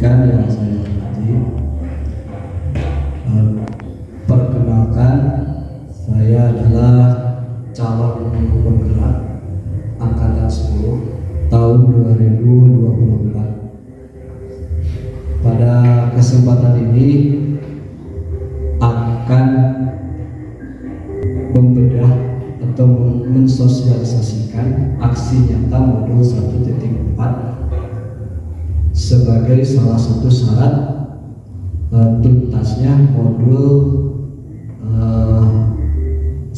pendidikan yang saya hormati, perkenalkan, saya adalah calon guru penggerak angkatan 10 tahun 2024. Pada kesempatan ini akan membedah atau mensosialisasikan aksi nyata modul 1.4 sebagai salah satu syarat tuntasnya modul 1.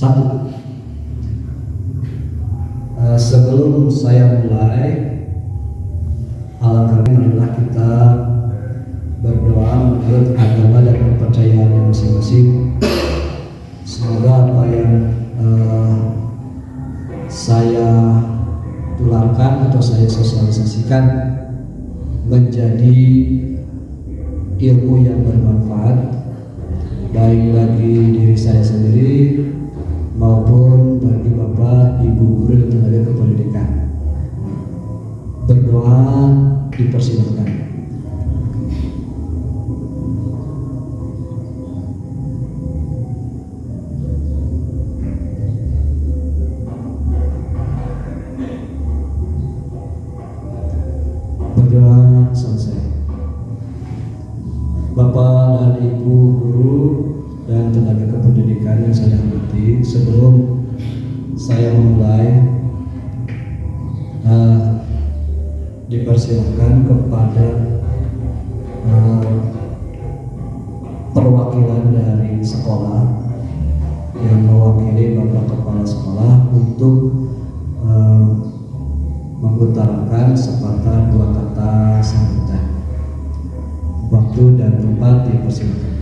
Sebelum saya mulai, alangkah adalah kita berdoa menurut agama dan kepercayaan masing-masing. Semoga apa yang saya tularkan atau saya sosialisasikan menjadi ilmu yang bermanfaat baik bagi diri saya sendiri maupun bagi Bapak Ibu guru dan tenaga kependidikan. Berdoa dipersilakan. Berdoa selesai. Bapak dan Ibu guru dan tenaga kependidikan yang saya hormati, sebelum saya memulai, dipersilakan kepada perwakilan dari sekolah yang mewakili Bapak Kepala Sekolah untuk mengutarakan sepatah dua kata sambutan. Waktu dan tempat dipersilakan.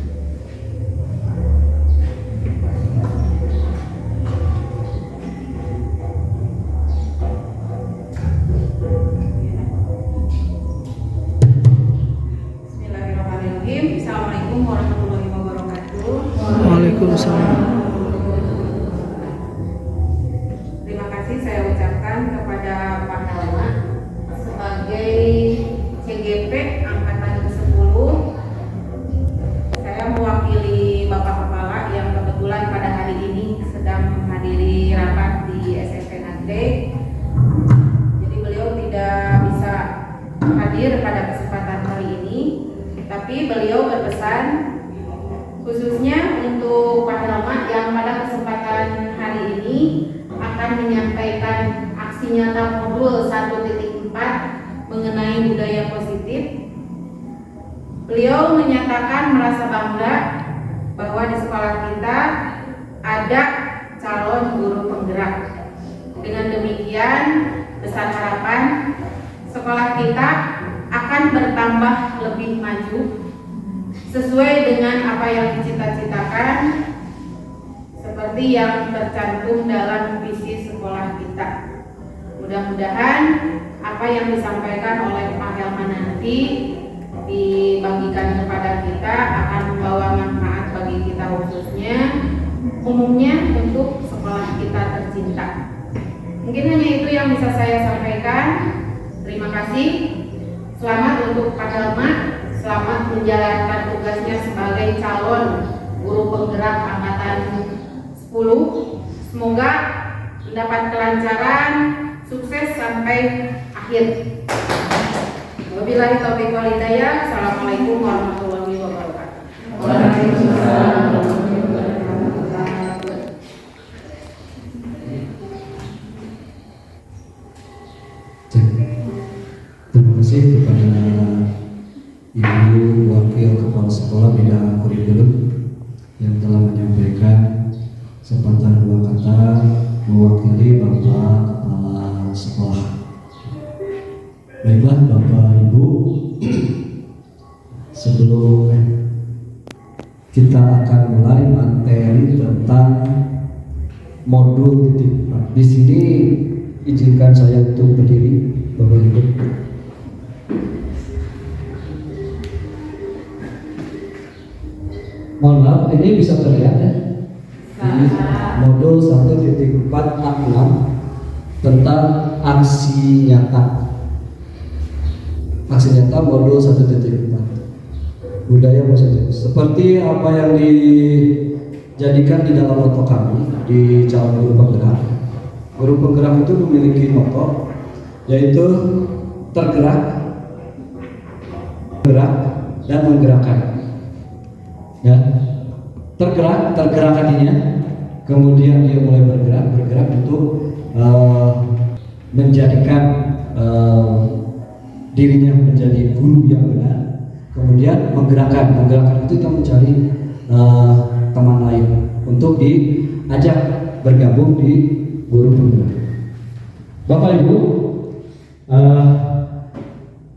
Bismillahirrahmanirrahim. Assalamualaikum warahmatullahi wabarakatuh. Waalaikumsalam. Terima kasih saya ucapkan kepada Pak Helma sebagai CGP angkatan ke-10. Saya mewakili Bapak Kepala yang kebetulan pada hari ini sedang menghadiri rapat di SMP Nagde. Jadi beliau tidak bisa hadir pada kesempatan kali ini, tapi beliau berpesan khususnya untuk Pak Helma yang pada kesempatan hari ini akan menyampaikan aksi nyata modul 1.4 mengenai budaya positif. Beliau menyatakan merasa bangga bahwa di sekolah kita ada calon guru penggerak. Dengan demikian, besar harapan sekolah kita akan bertambah lebih maju sesuai dengan apa yang dicita-citakan seperti yang tercantum dalam visi sekolah kita. Mudah-mudahan apa yang disampaikan oleh Pak Helma nanti dibagikan kepada kita akan membawa manfaat bagi kita khususnya, umumnya untuk sekolah kita tercinta. Mungkin hanya itu yang bisa saya sampaikan. Terima kasih. Selamat untuk Pak Helma, selamat menjalankan tugasnya sebagai calon guru penggerak angkatan 10. Semoga mendapat kelancaran, sukses sampai akhir. Wabillahi taufiq wal hidayah. Assalamualaikum warahmatullahi wabarakatuh. Waalaikumsalam. Terima kasih kepada Ibu Wakil Kepala Sekolah Bidang Kurikulum yang telah menyampaikan sepatah dua kata mewakili Bapak Kepala Sekolah. Baiklah Bapak Ibu, sebelum kita akan mulai materi tentang modul titik. Di sini izinkan saya untuk berdiri, Bapak Ibu. Mohon maaf, ini bisa terlihat ya? Modul 1.4 A6 tentang aksi nyata. Aksi nyata modul 1.4. budaya positif. Seperti apa yang dijadikan di dalam moto kami di calon guru penggerak. Guru penggerak itu memiliki moto yaitu tergerak, gerak, dan menggerakkan. Ya, tergerak artinya kemudian dia mulai bergerak untuk menjadikan dirinya menjadi guru yang benar. Kemudian menggerakkan itu kita mencari teman lain untuk diajak bergabung di guru penggerak. Bapak Ibu,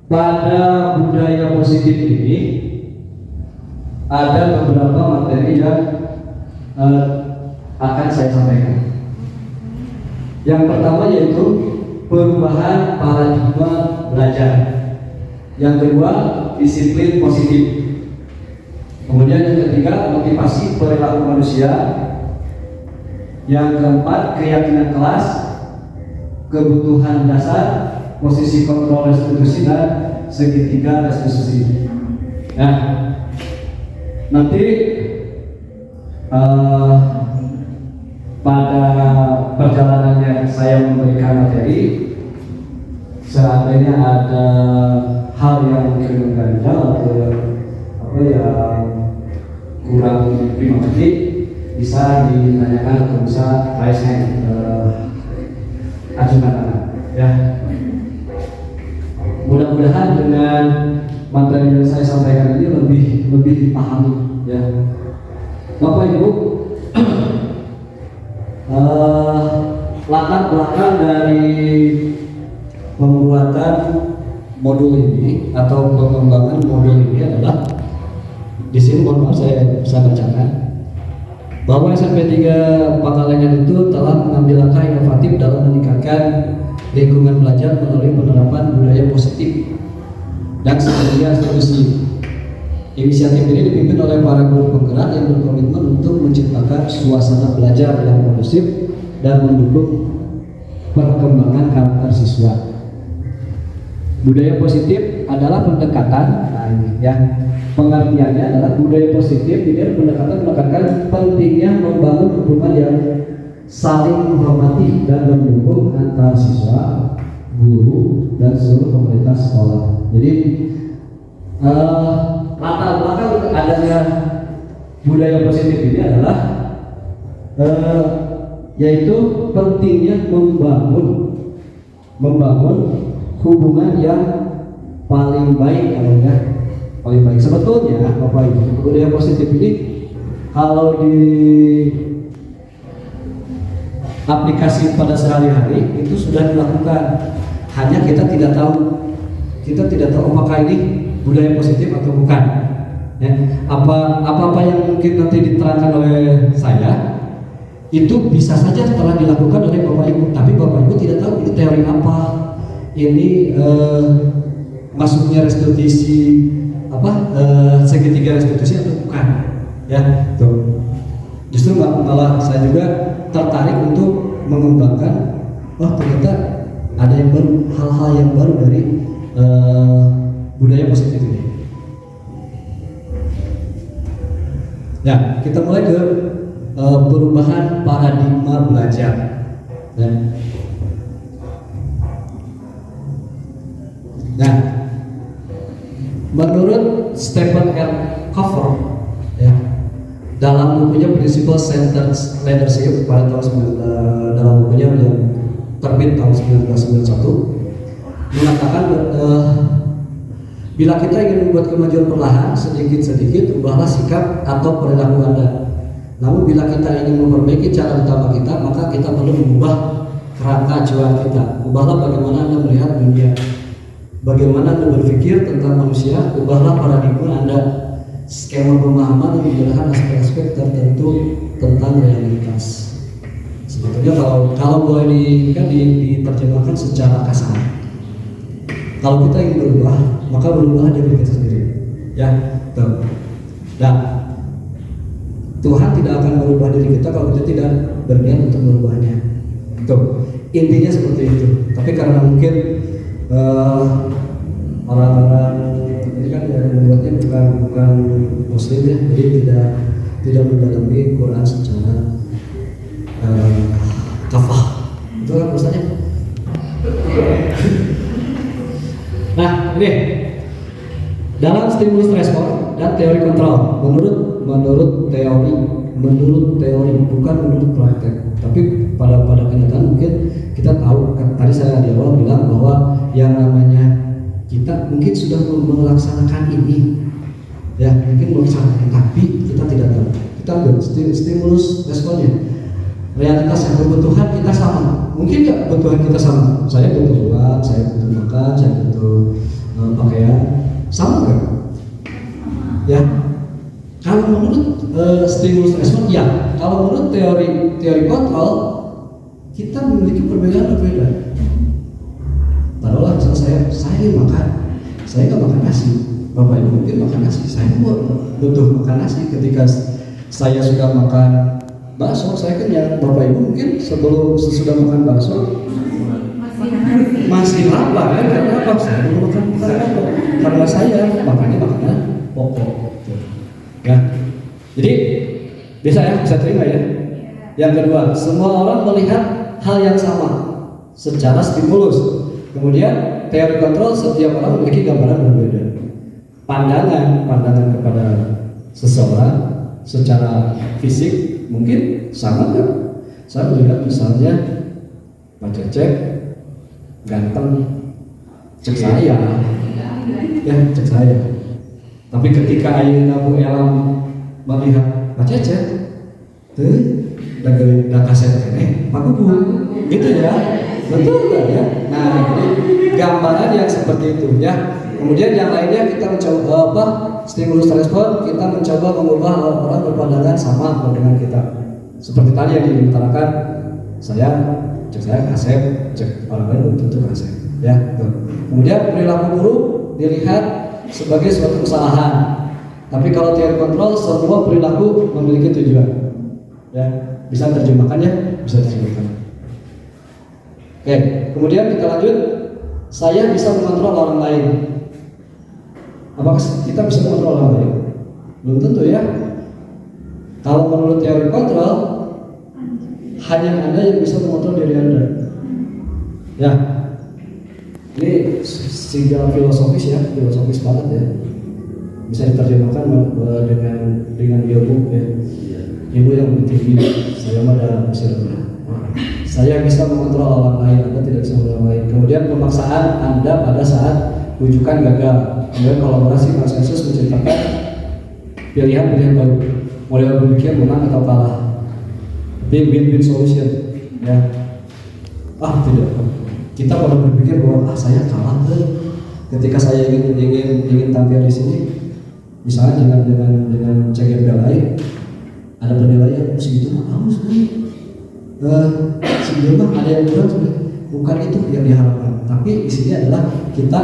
pada budaya positif ini ada beberapa materi yang akan saya sampaikan. Yang pertama yaitu perubahan paradigma belajar. Yang kedua, disiplin positif. Kemudian yang ketiga, motivasi perilaku manusia. Yang keempat, keyakinan kelas, kebutuhan dasar, posisi kontrol restitusi, dan segitiga restitusi. Nah, nanti pada perjalanannya saya memberikan materi. Seandainya ada hal yang mungkin mengganjal atau yang kurang dimengerti, bisa ditanyakan atau bisa raise hand, ajukan tangan. Ya. Mudah-mudahan dengan materi yang saya sampaikan ini lebih dipahami. Ya. Bapak Ibu, latar belakang dari pembuatan modul ini atau pengembangan modul ini adalah, di sini mohon maaf saya bisa bacakan bahwa SMP 3 Pangalengan itu telah mengambil langkah inovatif dalam meningkatkan lingkungan belajar melalui penerapan budaya positif dan segitiga restitusi. Inisiatif ini dipimpin oleh para guru penggerak yang berkomitmen untuk menciptakan suasana belajar yang kondusif dan mendukung perkembangan karakter siswa. Budaya positif adalah pendekatan, pengertiannya adalah budaya positif ini adalah pendekatan menekankan pentingnya membangun hubungan yang saling menghormati dan mendukung antar siswa, guru, dan seluruh komunitas sekolah. Jadi latar belakang adanya budaya positif ini adalah yaitu pentingnya membangun hubungan yang paling baik, paling baik. Sebetulnya Bapak Ibu, budaya positif ini kalau di aplikasi pada sehari-hari itu sudah dilakukan, hanya kita tidak tahu apakah ini budaya positif atau bukan. Ya, apa yang mungkin nanti diterangkan oleh saya itu bisa saja telah dilakukan oleh Bapak Ibu, tapi Bapak Ibu tidak tahu ini teori apa, ini masuknya restitusi segitiga restitusi atau bukan. Ya, tuh. Justru malah saya juga tertarik untuk mengembangkan, ternyata ada yang baru, hal-hal yang baru dari budaya positif ini. Ya, kita mulai ke perubahan paradigma belajar. Ya. Nah, menurut Stephen R. Covey, ya, dalam bukunya Principle Centered Leadership pada dalam bukunya yang terbit tahun 1991 mengatakan bila kita ingin membuat kemajuan perlahan sedikit-sedikit, ubahlah sikap atau perilaku Anda. Namun bila kita ingin memperbaiki cara utama kita, maka kita perlu mengubah kerangka acuan kita. Ubahlah bagaimana Anda melihat dunia, bagaimana Anda berpikir tentang manusia. Ubahlah paradigma Anda, skema pemahaman dan menjelaskan aspek-aspek tertentu tentang realitas. Sebetulnya kalau boleh diterjemahkan secara kasar, kalau kita ingin berubah, maka berubah diri kita sendiri. Ya, tuh. Nah, Tuhan tidak akan merubah diri kita kalau kita tidak berniat untuk merubahnya. Tuh, intinya seperti itu. Tapi karena mungkin orang-orang ini kan yang membuatnya bukan tidak mendalami Quran secara kafah. Itu kan maksudnya. Nah, ini dalam stimulus respon dan teori kontrol menurut teori bukan menurut praktek. Tapi pada kenyataan mungkin kita tahu, tadi saya di awal bilang bahwa yang namanya kita mungkin sudah melaksanakan ini, ya mungkin melaksanakan, tapi kita tidak tahu. Kita ambil stimulus responnya, realitas yang kebutuhan kita sama. Mungkin nggak kebutuhan kita sama? Saya butuh uang, saya butuh makan, saya butuh pakaian, sama nggak? Ya. Kalau menurut stimulus respon, ya. Kalau menurut teori kontrol, kita memiliki perbedaan berbeda. Taruhlah misalnya saya makan, saya nggak makan nasi. Bapak Ibu mungkin makan nasi, saya butuh makan nasi. Ketika saya sudah makan bakso, saya kenyang. Bapak Ibu mungkin sesudah makan bakso masih lapar kan? Karena apa? Saya belum makan apa? Karena saya makannya makanan pokok. Ya, jadi bisa terima ya. Yang kedua, semua orang melihat hal yang sama secara stimulus. Kemudian teori kontrol, setiap orang memiliki gambaran berbeda. Pandangan kepada seseorang secara fisik mungkin sama kan? Saya melihat misalnya Pak Cecep ganteng, cek saya, ya cek saya. Tapi ketika Ayeuna Bu Elam melihat Pak Cecep, dah kaset Pak Bubu, gitu ya, betul nggak ya? Nah, jadi gambaran yang seperti itu ya. Kemudian yang lainnya kita mencoba stimulus respon, kita mencoba mengubah orang berpandangan sama dengan kita. Seperti tadi yang diutarakan, saya kaset, cek orang lain tentu kaset, ya. Kemudian perilaku buruk dilihat sebagai suatu kesalahan. Tapi kalau teori kontrol, semua perilaku memiliki tujuan. Ya, bisa terjemahkan ya, bisa terjemahkan. Oke, kemudian kita lanjut. Saya bisa mengontrol orang lain. Apakah kita bisa mengontrol orang lain? Belum tentu ya. Kalau menurut teori kontrol, hanya Anda yang bisa mengontrol diri Anda. Ya. Ini singgah filosofis ya, filosofis banget ya. Bisa diterjemahkan dengan ilmu ya. Ilmu yang tinggi. Saya mah bisa. Saya bisa mengontrol orang lain, Anda tidak bisa mengontrol orang lain. Kemudian pemaksaan Anda pada saat rujukan gagal. Kemudian kolaborasi konsensus menciptakan pilihan baru. Model berpikir menang atau kalah. Win-win solution ya. Tidak. Kita pada berpikir bahwa saya kalah ketika saya ingin tampil di sini, misalnya dengan cek lain, ada penilaian segitu mah bagus nih, segitu mah ada yang kurang sebenarnya. Bukan itu yang diharapkan, tapi di sini adalah kita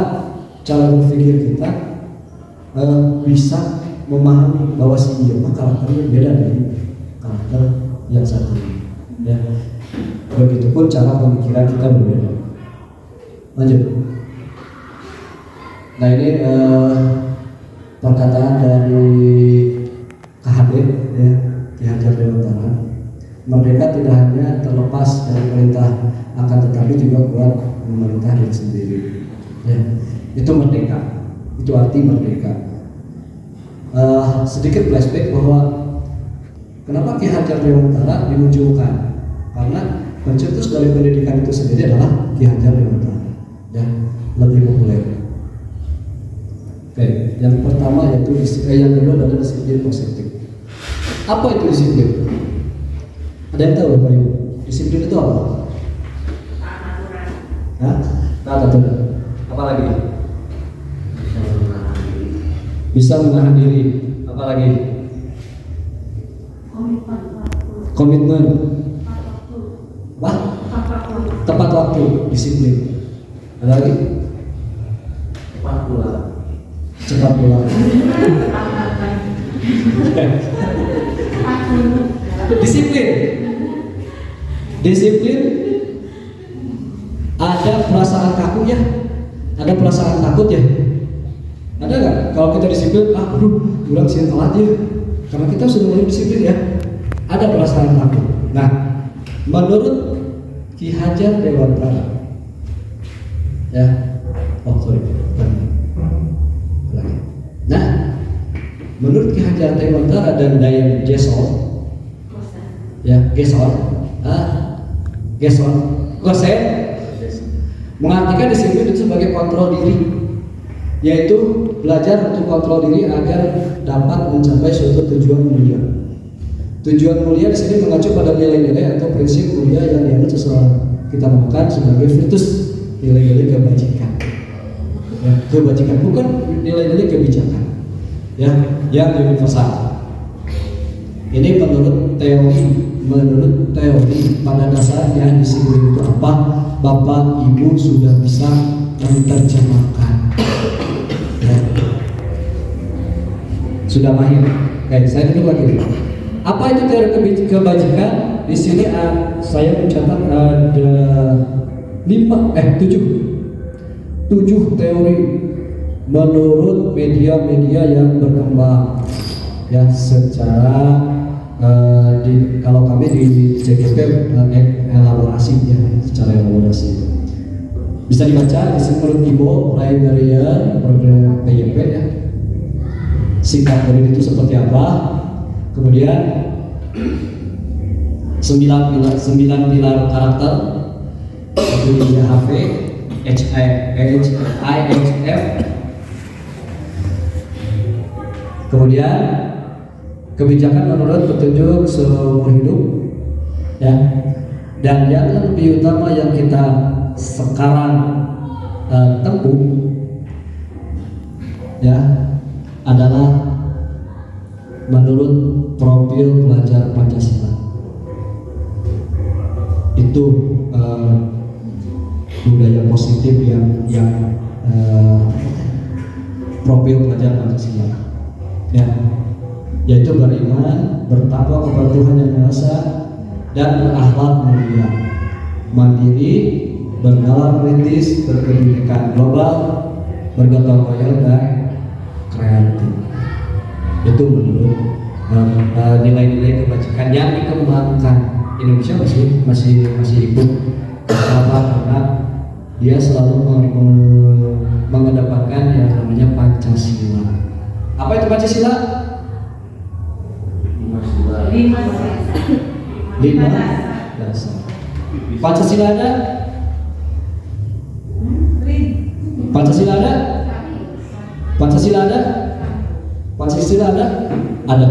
cara berpikir kita bisa memahami bahwa si dia mah karakternya beda dari karakter yang satu ya. Begitupun cara pemikiran kita berbeda. Lanjut. Nah ini perkataan dari KHD ya, Ki Hajar Dewantara. Merdeka tidak hanya terlepas dari perintah, akan tetapi juga kuat memerintah diri sendiri. Ya, itu merdeka. Itu arti merdeka. Sedikit flashback bahwa kenapa Ki Hajar Dewantara dimunculkan? Karena pencetus dari pendidikan itu sendiri adalah Ki Hajar Dewantara. Ya, lebih populer. Oke, yang pertama yaitu yang kedua adalah disiplin positif. Apa itu disiplin? Ada yang tahu Bapak Ibu? Disiplin itu apa? Taat aturan. Apa lagi? Bisa menahan diri. Apa lagi? Komitmen. Tepat waktu. Disiplin. Ada lagi? Cepat pulang. Disiplin. Ada perasaan kaku ya? Ada perasaan takut ya? Ada nggak? Kalau kita disiplin, ulang siang telat ya. Karena kita sudah mulai disiplin ya, ada perasaan takut. Nah, menurut Ki Hajar Dewantara, ya, oh sorry, lagi. Nah, menurut Ki Hajar Dewantara dan Dayan Gesol, ya Gesol, Gosen, mengartikan disiplin itu sebagai kontrol diri, yaitu belajar untuk kontrol diri agar dapat mencapai suatu tujuan mulia. Tujuan mulia di sini mengacu pada nilai-nilai atau prinsip mulia yang dianut seseorang. Kita namakan sebagai virtus, nilai-nilai kebajikan. Ya, kebajikan bukan nilai-nilai kebijakan, ya, yang universal. Ini menurut teori pada dasarnya disiplin itu apa? Bapak Ibu sudah bisa menerjemahkan. Ya. Sudah mahir. Oke, saya dulu lagi. Apa itu teori kebajikan? Di sini saya mencatat ada 7 teori menurut media-media yang berkembang, ya, secara kalau kami di CGP elaborasi, ya, secara elaborasi bisa dibaca di sini menurut Ibo Librarian program PYP, ya, singkat dari itu seperti apa. Kemudian 9 pilar karakter, itu IHF, IHF. Kemudian kebijakan menurut petunjuk seumur hidup, ya, dan yang lebih utama yang kita sekarang tempuh, ya, adalah menurut profil pelajar Pancasila. Itu budaya positif yang profil pelajar Pancasila, ya, yaitu beriman, bertakwa kepada Tuhan Yang Maha Esa, dan berakhlak mulia, mandiri, bernalar kritis, berkebinekaan global, bergotong royong, dan kreatif. Itu menurut nilai-nilai kebajikan yang dikembangkan. Indonesia masih ikut. Kenapa? Karena dia selalu mengedepankan yang namanya Pancasila. Apa itu Pancasila? 5 dasar. Pancasila ada? Pancasila ada? Pancasila ada? Pancasila ada? Ada.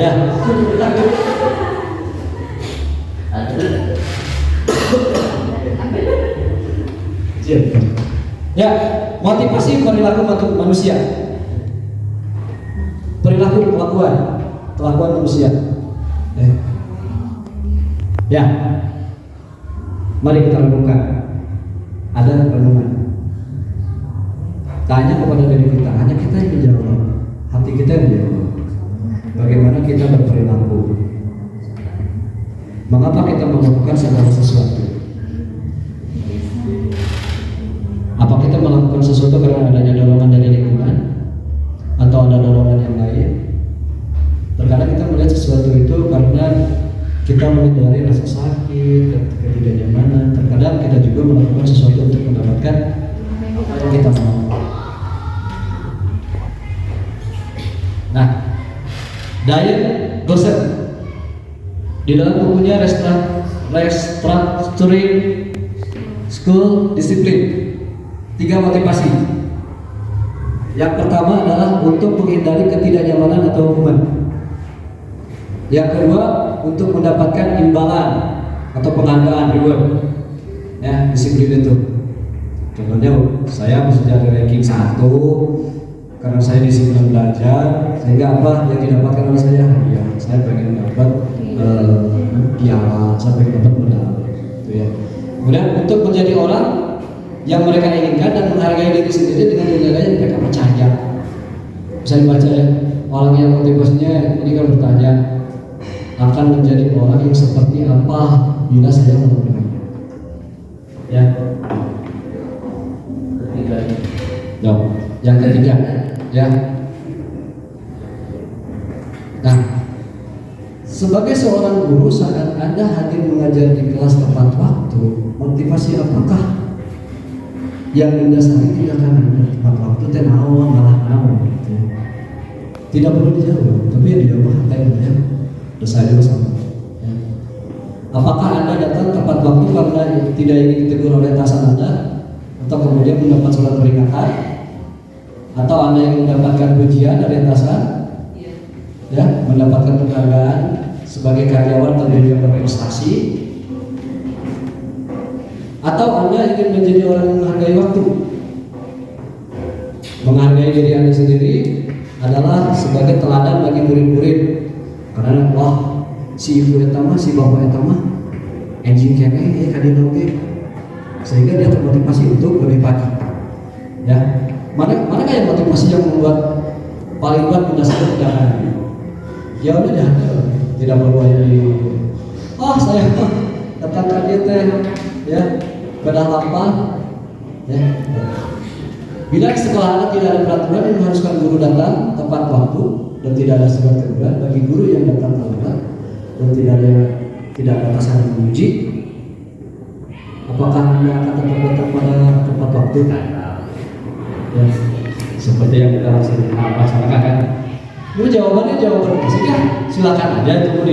Ya. Ya, motivasi perilaku manusia. Perilaku kelakuan manusia. Ya. Mari kita renungkan. Ada renungan. Tanya kepada diri kita, hanya kita yang menjawab, hati kita yang menjawab. Bagaimana kita berperilaku? Mengapa kita melakukan segala sesuatu? Apa kita melakukan sesuatu karena adanya dorongan dari lingkungan atau ada dorongan yang lain? Terkadang kita melihat sesuatu itu karena kita menghindari rasa sakit, ketidaknyamanan. Terkadang kita juga melakukan sesuatu untuk mendapatkan apa yang kita mau. Nah, Dayan Gosen di dalam bukunya Restructuring School Discipline, 3 motivasi. Yang pertama adalah untuk menghindari ketidaknyamanan atau hukuman. Yang kedua, untuk mendapatkan imbalan atau penghargaan, reward. Ya, disiplin itu. Contohnya saya bisa jadi ranking 1 karena saya disiplin belajar, sehingga apa yang didapatkan oleh saya? Ya, saya pengen dapat piala, saya pengen dapat medali, gitu ya. Kemudian untuk menjadi orang yang mereka inginkan dan menghargai diri sendiri dengan nilai yang mereka percaya. Bisa dibaca ya, orang yang motivasinya ini kan bertanya, akan menjadi orang yang seperti apa bila saya melakukannya. Ya. Ketiga. Yang ketiga, ya, Nah, sebagai seorang guru saat Anda hadir mengajar di kelas tepat waktu, motivasi apakah yang mendasari tindakan Anda tepat waktu teh naon malah naon gitu. Tidak perlu dijawab, tapi yang dijawab tanya ya. Dosa juga sama. Ya. Apakah Anda datang tepat waktu karena tidak ingin ditegur oleh atasan Anda, atau kemudian mendapat surat peringatan, atau Anda yang mendapatkan pujian dari atasan, ya, mendapatkan penghargaan sebagai karyawan tentunya yang berprestasi, atau Anda ingin menjadi orang yang menghargai waktu? Menghargai diri Anda sendiri adalah sebagai teladan bagi murid-murid, karena wah si ibu etama, si bapak etama anjing kene kadina oge, sehingga dia termotivasi untuk lebih pagi. Ya, mana kayak motivasi yang membuat paling kuat berdasarkan tindakan? Ya udah dihantar, tidak perlu di saya datang kerja teh ya bedah lapar ya. Bila di sekolah Anda tidak ada peraturan yang mengharuskan guru datang tepat waktu dan tidak ada surat teguran bagi guru yang datang terlambat dan tidak ada atasan yang menguji, apakah Anda akan tetap datang pada tepat waktu? Ya, seperti yang kita laksanakan kan. Ini jawabannya jawaban klasik ya. Silakan aja itu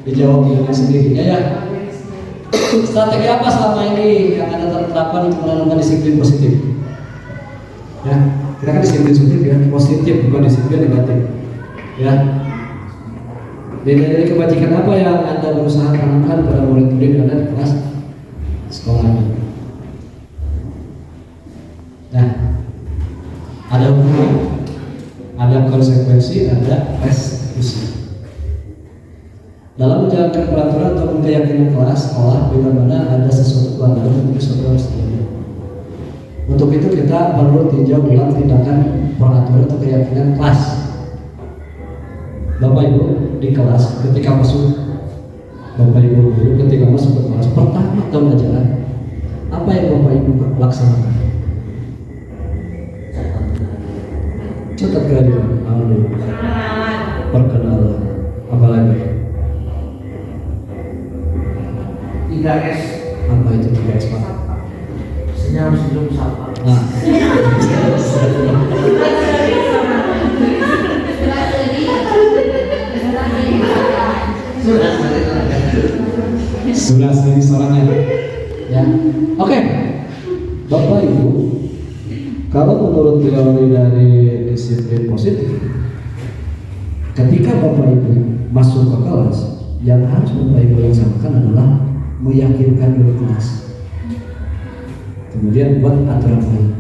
dijawab diri sendiri ya. Strategi apa selama ini yang Anda terapkan untuk menanamkan disiplin positif? Ya, kita kan disiplin positif ya, positif bukan disiplin negatif. Ya. Dari kebajikan apa yang Anda berusaha tanamkan pada murid-murid Anda di kelas sekolah Anda? Nah, ada hukum, ada konsekuensi, ada restitusi. Dalam menjalankan peraturan atau keyakinan kelas sekolah, bila mana ada sesuatu pelanggaran itu sesuatu harus dilakukan. Untuk itu kita perlu tinjau ulang tindakan peraturan atau keyakinan kelas. Bapak Ibu di kelas ketika masuk, Bapak Ibu guru ketika masuk ke kelas pertama pembelajaran, apa yang Bapak Ibu laksanakan? Catat kehadiran, perkenalan, apa lagi? 3S. Apa itu 3S Pak? Senyum, senyum, sapa. Nah, sudah sering sorangan ya. Oke. Bapak Ibu, kalau menurut teori dari disiplin positif, ketika Bapak Ibu masuk ke kelas, yang harus Bapak Ibu laksanakan adalah meyakinkan guru kelas, kemudian buat aturan baik.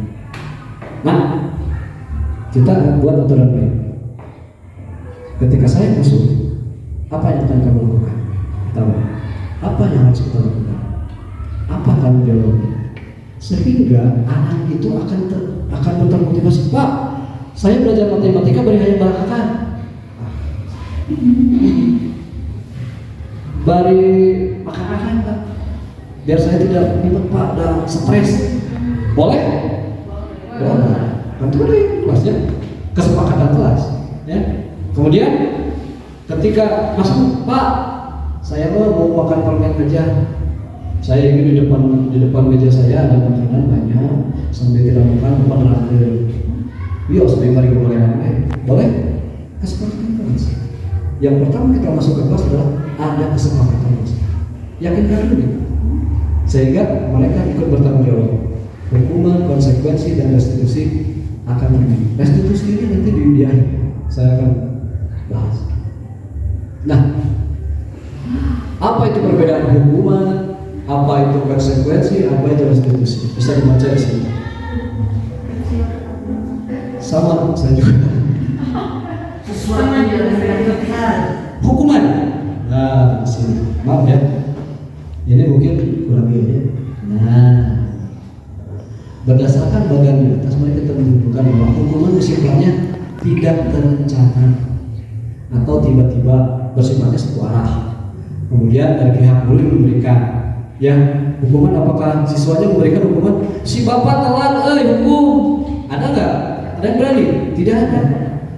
Nah, kita buat aturan baik. Ketika saya masuk, apa yang akan kamu lakukan? Tahu? Apa yang harus kita lakukan? Apa tanggung jawabnya? Sehingga anak itu akan termotivasi. Pak, saya belajar matematika beri hanya barakakan. Bari makan Pak, biar saya tidak ribet Pak dan stres. Boleh? Boleh. Nanti ada kelasnya kesepakatan kelas. Ya. Kemudian ketika masuk, Pak, saya mau makan permen aja. Saya ingin di depan meja saya ada makanan banyak, sambil tidak makan depan lantai. Yo, sambil mari boleh boleh? Kesepakatan kelas. Yang pertama kita masuk ke kelas adalah ada kesepakatan kelas. Yakinkan dulu, sehingga mereka ikut bertanggung jawab. Hukuman, konsekuensi, dan restitusi akan begini. Restitusi ini nanti di akhir saya akan bahas. Nah, apa itu perbedaan hukuman? Apa itu konsekuensi? Apa itu restitusi? Bisa dibaca di sini. Sama saya juga. Sesuatu yang dilakukan. Hukuman. Nah, di sini. Maaf ya. Ini mungkin kurang ini. Nah, berdasarkan bagian di atas mereka menunjukkan bahwa hukuman sifatnya tidak terencana atau tiba-tiba bersifatnya satu arah. Kemudian dari pihak guru memberikan, ya, hukuman. Apakah siswanya memberikan hukuman? Si bapak telat, hukum. Ada nggak? Ada yang berani? Tidak ada.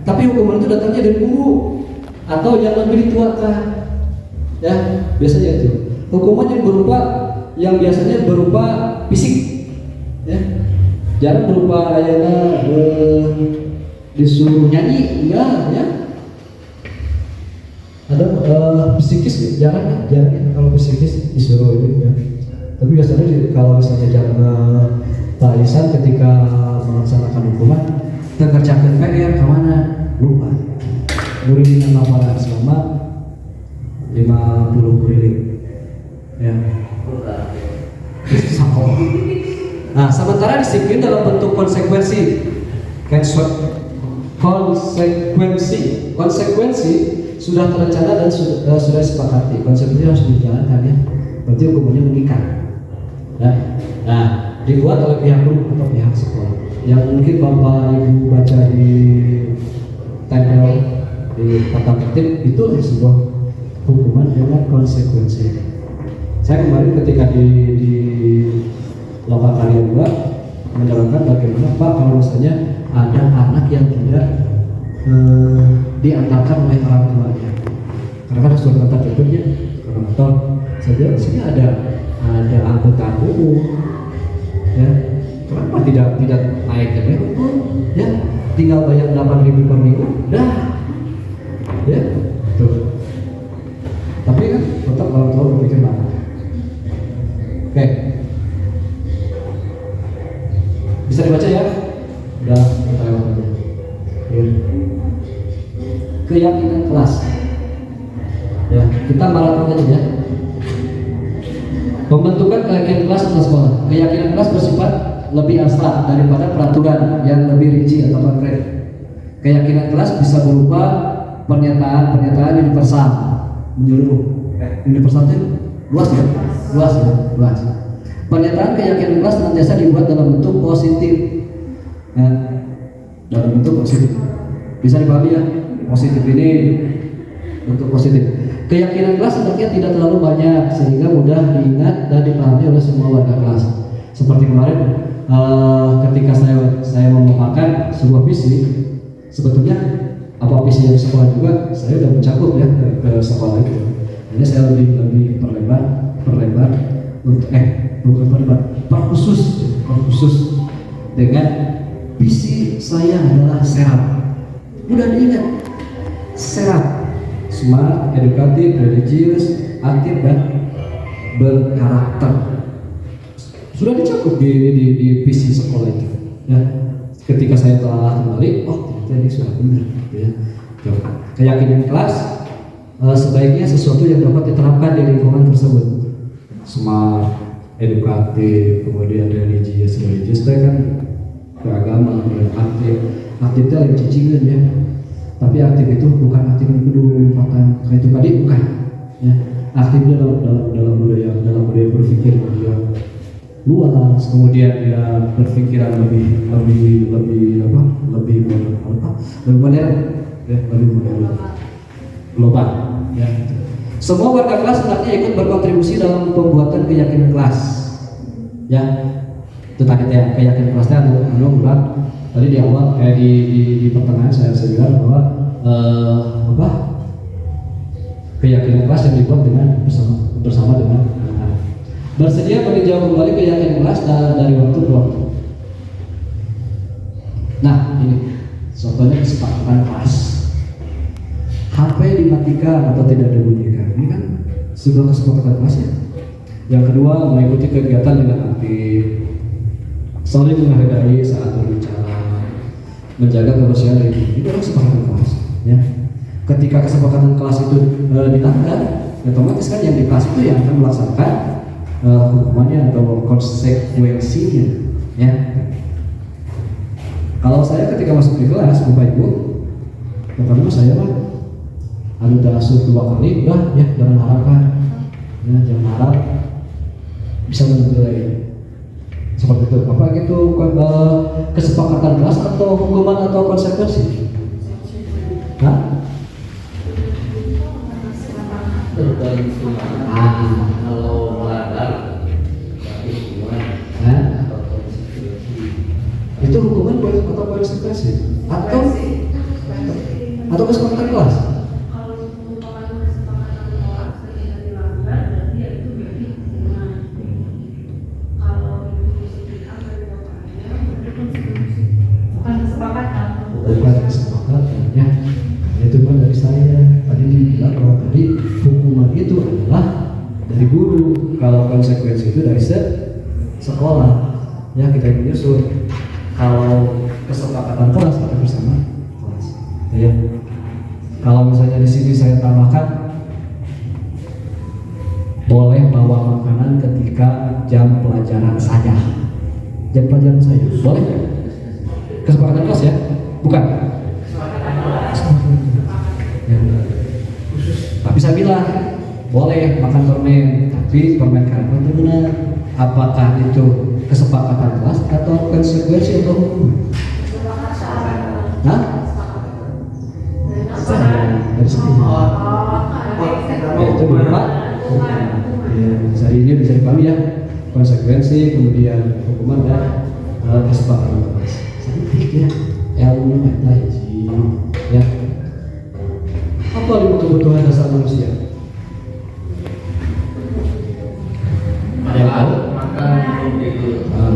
Tapi hukuman itu datangnya dari guru. atau yang lebih dituakan. Ya, biasanya itu. Hukuman yang biasanya berupa fisik. Ya. Jangan berupa ayana disuruh nyanyi, enggak ya. Ada psikis jarang ya kalau psikis disuruh ini ya. Tapi biasanya kalau misalnya jangan taisan ketika melaksanakan hukuman terkerjakan PR kemana lupa muridin laporan selama 50 keliling ya. Nah, sementara disiplin dalam bentuk konsekuensi sudah terencana dan sudah disepakati. Konsekuensi harus dijalankan ya. Berarti hukumannya mengikat. Ya. Nah, dibuat oleh pihak guru atau pihak sekolah. Yang mungkin Bapak Ibu baca di tempel di tata tertib itu sebuah hukuman dengan konsekuensi. Saya kemarin ketika di lokal karya 2 menerangkan bagaimana Pak kalau misalnya ada anak yang tidak diantarkan oleh orang tuanya, karena kan surat tata tertibnya motor saja maksudnya ada angkutan umum ya, kenapa tidak naik ke umum ya, tinggal bayar 8.000 per minggu dah ya tuh. Tapi kan tetap orang tua berpikir banget. Oke, bisa dibaca ya, udah kita lewat aja ya. Keyakinan kelas ya, kita maraton aja ya. Pembentukan keyakinan kelas atau sekolah. Keyakinan kelas bersifat lebih abstrak daripada peraturan yang lebih rinci atau konkret. Keyakinan kelas bisa berupa pernyataan universal menyeluruh. Universal itu luas ya, luas. Pernyataan keyakinan kelas senantiasa dibuat dalam bentuk positif. Ya, dalam bentuk positif. Bisa dipahami ya, positif ini bentuk positif. Keyakinan kelas hendaknya tidak terlalu banyak sehingga mudah diingat dan dipahami oleh semua warga kelas. Seperti kemarin ketika saya memaparkan sebuah visi, sebetulnya apa visi yang sekolah juga saya sudah mencakup ya ke sekolah itu. Jadi saya lebih perlebar untuk perkhusus dengan visi saya adalah serap. Mudah diingat, serap, smart, edukatif, religius, aktif dan berkarakter. Sudah dicakup di visi sekolah itu. Ya, ketika saya telah kembali, oh ternyata ini sudah benar. Gitu ya. Keyakinan kelas sebaiknya sesuatu yang dapat diterapkan di lingkungan tersebut. Smart, edukatif, kemudian religius itu kan keagamaan, aktif itu lagi cicingan ya. Tapi aktif itu bukan aktif yang kudu makan kayak itu tadi, bukan ya. Aktif dalam budaya berpikir dia luas, kemudian dia berpikiran lebih modern ya, lebih modern global ya. Semua warga kelas hendaknya ikut berkontribusi dalam pembuatan keyakinan kelas ya. Itu tadi keyakinan kelasnya bulan tadi di awal di pertengahan saya bilang bahwa keyakinan kelas yang dibuat dengan bersama dengan anak. Bersedia meninjau kembali keyakinan kelas dari waktu ke waktu. Nah ini contohnya kesepakatan kelas. HP dimatikan atau tidak dibunyikan. Ini kan sebuah kesepakatan kelas ya. Yang kedua, mengikuti kegiatan dengan aktif, saling menghargai saat berbicara, menjaga kebersihan diri. Itu adalah kesepakatan kelas ya. Ketika kesepakatan kelas itu dilanggar, otomatis kan yang di kelas itu yang akan melaksanakan hukumannya atau konsekuensinya ya. Kalau saya ketika masuk di kelas, Bapak Ibu, pertama saya mah ada asuh 2 kali, udah ya jangan harapkan ya, jangan harap bisa menilai seperti itu. Apa gitu kesepakatan kelas atau hukuman atau konsekuensi? Hah? Kalau melanggar berarti hukuman atau konsekuensi. Itu hukuman atau konsekuensi atau kesepakatan kelas? kalau konsekuensi itu dari sekolah, ya kita yang menyusun. Kalau kesepakatan kelas kita bersama kelas, ya. Kalau misalnya di sini saya tambahkan boleh bawa makanan ketika jam pelajaran saja. Jam pelajaran saja, boleh? Kesepakatan kelas ya, bukan? Ya. Tapi saya bilang boleh makan permen, tapi permen karet itu benar. Apakah itu kesepakatan kelas atau konsekuensi atau hukum? Hah? Dari sini. Ya, itu berupa. Ya, hari ini bisa dipahami ya, konsekuensi, kemudian hukuman dan kesepakatan kelas. Sedikit ya, ilmu metodologi ya. Apa lima kebutuhan dasar manusia? Ada yang tahu?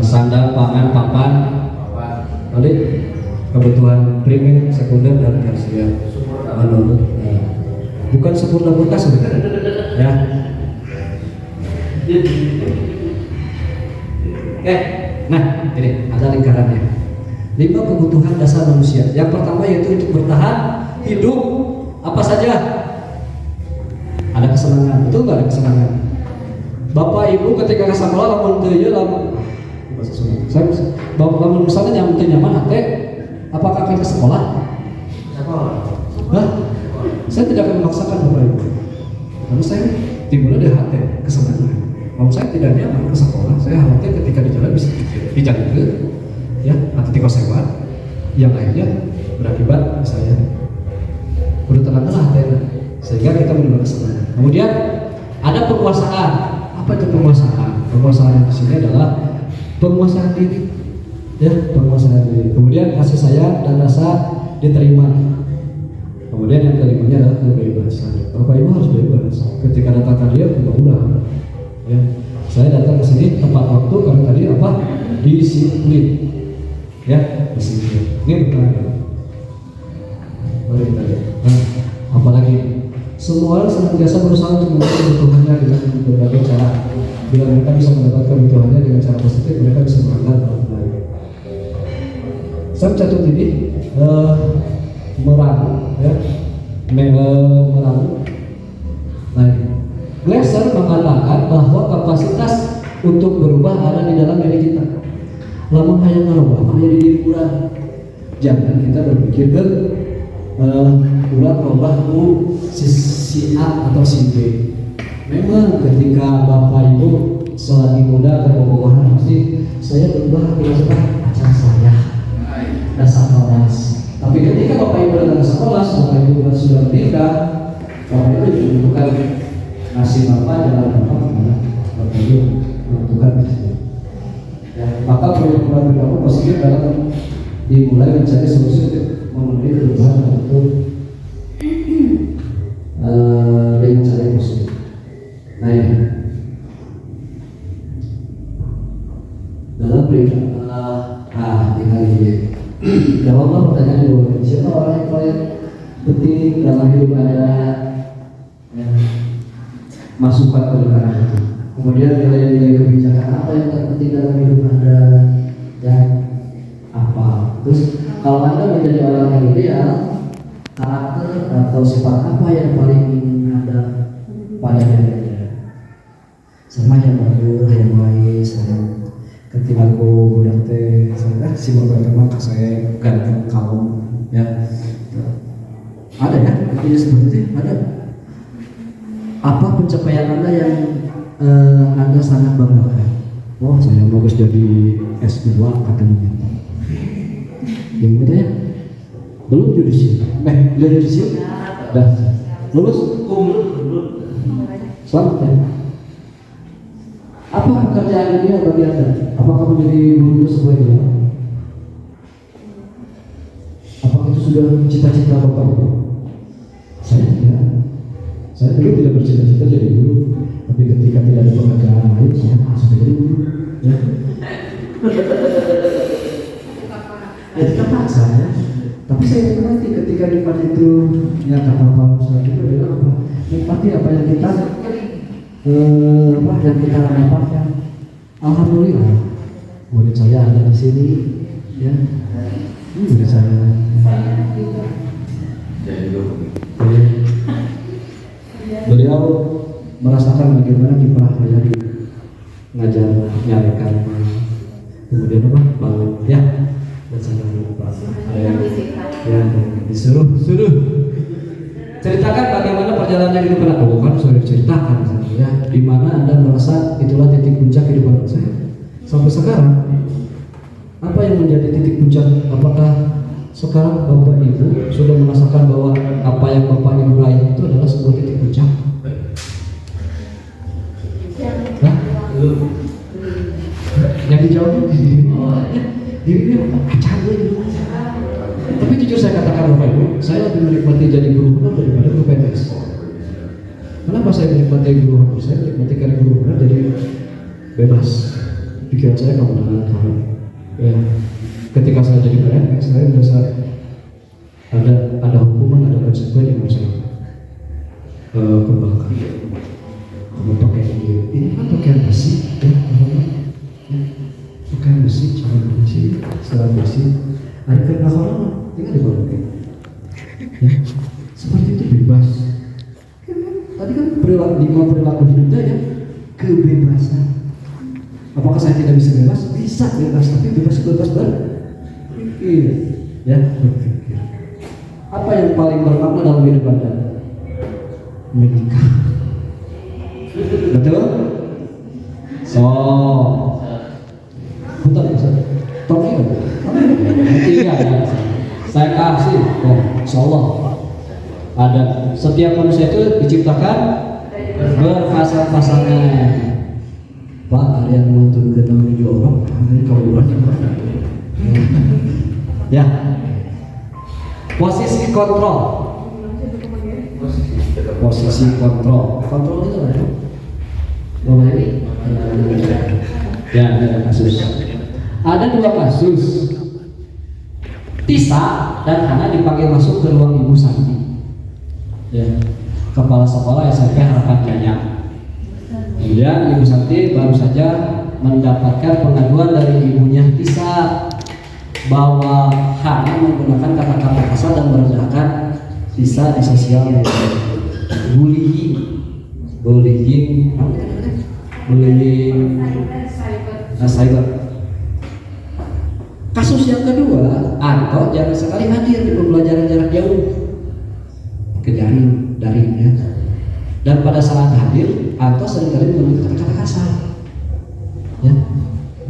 Sandang, pangan, papan, balik kebutuhan primer, sekunder dan tersier. Menurut bukan sempurna bekas sebenarnya, ya. Oke, nah ini ada lingkarannya. 5 kebutuhan dasar manusia. Yang pertama yaitu untuk bertahan hidup. Apa saja? Ada kesenangan, betul nggak ada kesenangan? Bapak ibu ketika ke sekolah lamun teu ieu lamun bahasa Sunda. Saya lamun misalnya nyaman hate, apakah akan ke sekolah? Sekolah. Hah? Saya tidak akan memaksakan Bapak ibu. Karena saya timbulnya dari hati kesenangan. Kalau saya tidak nyaman ke sekolah, saya khawatir ketika di jalan bisa dijaga ya, nanti kosewaan yang akhirnya berakibat saya udah tenang hati, sehingga kita menemukan kesenangan. Kemudian ada penguasaan. Apa itu penguasaan? Penguasaan di sini adalah penguasaan diri, ya, penguasaan diri. Kemudian kasih sayang dan rasa diterima. Kemudian yang kelimanya adalah kebebasan. Bapak ibu harus bebas. Ketika datang kalian mudah-mudahan, ya, saya datang ke sini tepat waktu karena tadi apa? Disiplin, ya, disiplin. Ini benar. Mari kita lihat. Nah, apalagi semua orang senantiasa berusaha untuk memenuhi kebutuhannya dengan berbagai cara. Bila mereka bisa mendapatkan kebutuhannya dengan cara positif, mereka bisa melanggar aturan. Saya mencatat ini meramu, ya, meramu. Nah, Glasser mengatakan bahwa kapasitas untuk berubah ada di dalam diri kita. Lamun hayang ngarubah, hanya di diri kurang. Jangan kita berpikir ke ulah berubah ku si A atau si B. Memang ketika bapak ibu selagi muda berbobogohan pasti saya berubah berdasarkan pacar saya, dasar kelas. Tapi ketika bapak ibu datang ke sekolah, bapak ibu sudah menikah, bapak ibu bukan ngasih bapak jalan bapak kepada bapak ibu menentukan bisnis. Ya, maka perubahan bergabung positif dalam dimulai mencari solusi untuk memenuhi kebutuhan itu dengan cara yang positif. Nah ini dalam berita tinggal ini jawablah pertanyaan dulu. Siapa orang yang paling penting dalam hidup Anda? Ya, masukan ke lingkaran itu. Kemudian nilai-nilai kebijakan apa yang terpenting dalam hidup Anda? Ya, apa? Terus kalau Anda menjadi orang yang ideal, karakter atau sifat apa yang paling ingin Anda pada diri Anda? Sama yang bagus, yang baik, saya ketika aku budak teh, saya si beberapa maka saya ganteng kaum, ya. Ada ya, ini seperti itu ada. Apa pencapaian Anda yang Anda sangat banggakan? Oh, saya bagus jadi S2 katanya. Yang katanya belum judisial, belum judisial, dah lulus, selamat ya. Apa pekerjaan ini bagi Anda? Apakah menjadi guru sesuai dia? Apakah itu sudah cita-cita Bapak? Saya tidak. Saya dulu tidak bercita-cita jadi guru, tapi ketika tidak ada pekerjaan lain, saya langsung jadi guru. Ya. Ya terpaksa ya. Tapi saya nikmati ketika nikmat itu, ya kata Pak Ustaz itu adalah apa? Nikmati apa yang kita apa yang kita dapatkan. Alhamdulillah murid saya ada di sini, ya. Murid saya. Beliau merasakan bagaimana kiprah saya di ngajar nyarekan, kemudian apa bangun, ya. Dan saya lupa ya disuruh ceritakan bagaimana perjalanan hidup Anda. Oh kan sudah diceritakan ya, di mana Anda merasa itulah titik puncak kehidupan saya sampai sekarang. Apa yang menjadi titik puncak? Apakah sekarang Bapak Ibu sudah merasakan bahwa apa yang Bapak Ibu raih itu adalah sebuah titik puncak? Hah? Yang dijawab diri kacau. Tapi jujur saya katakan Bapak Ibu, saya lebih menikmati jadi guru honor daripada guru PNS. Kenapa saya menikmati guru honor? Saya menikmati karena guru honor jadi bebas. Pikiran saya kemenangan. Ya. Ketika saya jadi PNS, saya merasa ada hukuman, ada konsekuensi yang harus saya kembangkan. Kamu pakai ini kan pakaian besi, ya, pakaian besi, cara besi, setelah besi. Ada kena orang tinggal di bawah ya. Seperti itu bebas. Tadi kan perilaku hidupnya ya kebebasan. Apakah saya tidak bisa bebas? Bisa bebas, tapi bebas berpikir, ya berpikir. Apa yang paling bermakna dalam hidup Anda? Menikah. Betul? So, bentar ya, tolong ya. Iya, saya kasih. Oh, insyaallah ada. Setiap manusia itu diciptakan berpasang-pasangan. Pak, ada yang nonton ke dalam video orang, ini kalau bulan ya. Posisi kontrol. Posisi kontrol. Kontrol itu apa? Bapak ini? Ya, ada kasus. Ada 2 kasus. Tisa dan Hana dipanggil masuk ke ruang Ibu Santi, ya, kepala sekolah SMP Harapan Jaya. Kemudian Ibu Santi baru saja mendapatkan pengaduan dari ibunya Tisa bahwa Hana menggunakan kata-kata kasar dan merendahkan Tisa di sosial media. Bullying, cyber. Kasus yang kedua, Anto jarang sekali hadir di pembelajaran jarak jauh, daring ya. Dan pada saat hadir, Anto seringkali menggunakan kata-kata kasar, ya.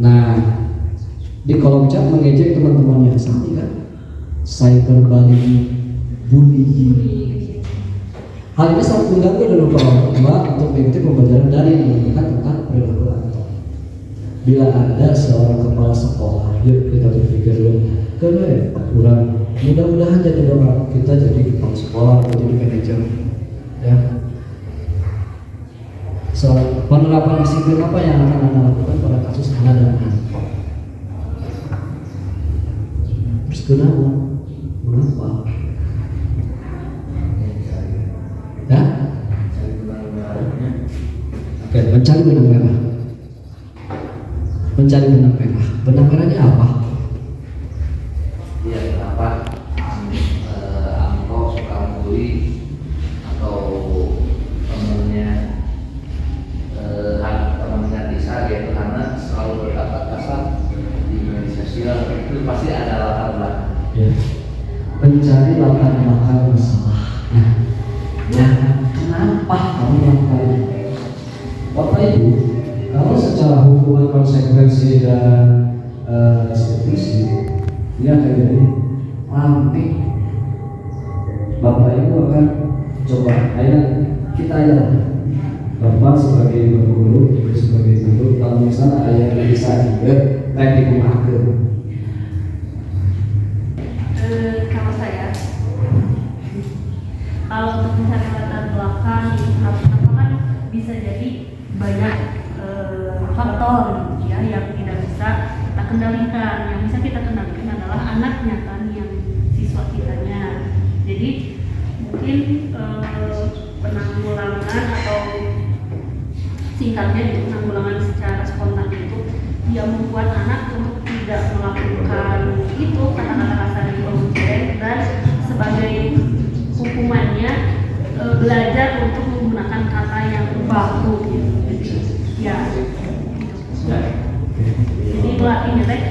Nah, di kolom chat mengejek teman-temannya, Santi kan, bullying. Hal ini sangat mengganggu dan orang tua untuk mengikuti pembelajaran daring menunjukkan tentang perilaku Anto. Bila ada seorang kepala sekolah, yuk kita berpikir dulu, karena kurang. Mudah-mudahan jadi doa kita jadi kepala sekolah atau jadi manajer, ya. Soal penerapan disiplin apa yang akan Anda lakukan pada kasus Hana dan Anto? Terus kenapa? Ya? Oke, mencari benang merah. Mencari benang merah. Benang merahnya apa? Ya, kenapa Anto suka membuli atau temennya Tisa, yaitu karena selalu berkata kasar di media sosial. Itu pasti ada latar belakang. Ya. Mencari latar belakang masalah. Ya, kenapa kamu melakukan itu? Bapak Ibu, kalau secara hukuman konsekuensi dan restitusi, ini akan jadi ramping. Bapak Ibu akan coba, ayo kita aja. Bapak sebagai guru, Ibu sebagai guru, kalau misalnya ayah bisa juga, baik dikumpulkan. Kalau saya, kalau untuk mencari latar belakang apa kan bisa jadi banyak faktor ya yang tidak bisa kita kendalikan. Yang bisa kita kendalikan adalah anaknya kan, yang siswa kitanya. Jadi mungkin penanggulangan atau singkatnya itu penanggulangan secara spontan itu dia membuat anak untuk tidak melakukan itu kata-kata kasar di ojek, dan sebagai hukumannya belajar untuk menggunakan kata yang baku gitu. Ya. Jadi itu artinya teh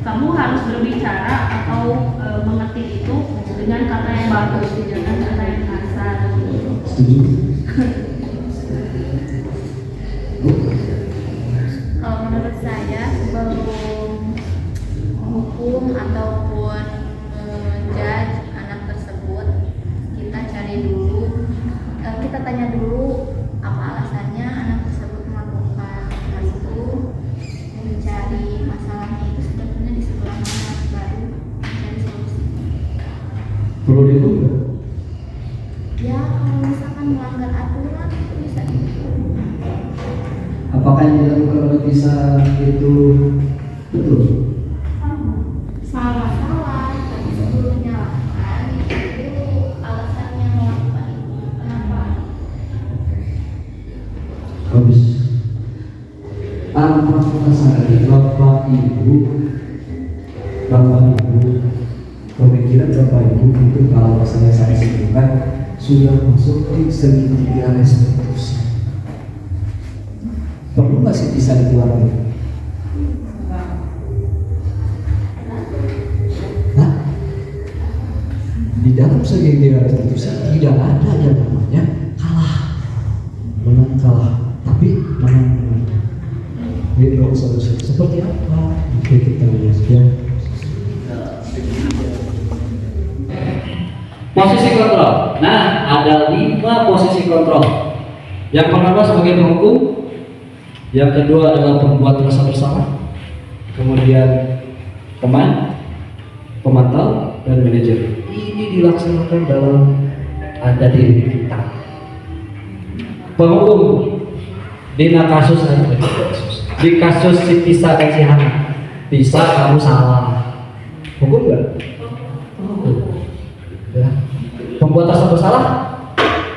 kamu harus berbicara atau mengetik itu dengan kata yang bagus, jangan kata yang kasar. Setuju? Kalau menurut saya sebelum hukum ataupun menjudge anak tersebut, kita cari dulu, kita tanya dulu apa alasannya anak tersebut melakukan hal itu, mencari masalahnya itu sebetulnya di sebelah mana, baru mencari solusi. Perlu dihukum nggak? Ya kalau misalkan melanggar aturan itu bisa dihukum. Apakah yang dilakukan oleh Tisa itu betul? Salah, tapi sebelum menyalahkan itu alasannya melakukan itu kenapa? Habis. Apakah saya Bapak Ibu pemikiran Bapak Ibu itu kalau saya simpulkan sudah masuk di segitiga restitusi. Perlu nggak sih bisa dikeluarkan? Hah? Di dalam segitiga restitusi tidak ada yang namanya kalah, menang kalah, tapi menang. Jadi solusi seperti apa? Oke, kita lihat ya. Posisi kontrol. Nah, ada 5 posisi kontrol. Yang pertama sebagai penghukum, yang kedua adalah pembuat rasa bersalah, kemudian teman, pemantau, dan manajer. Ini dilaksanakan dalam ada diri kita. Penghukum dina kasus di kasus si Tisa dan si Hana. Tisa, kamu salah. Hukum nggak? Ya. Pembuat rasa bersalah?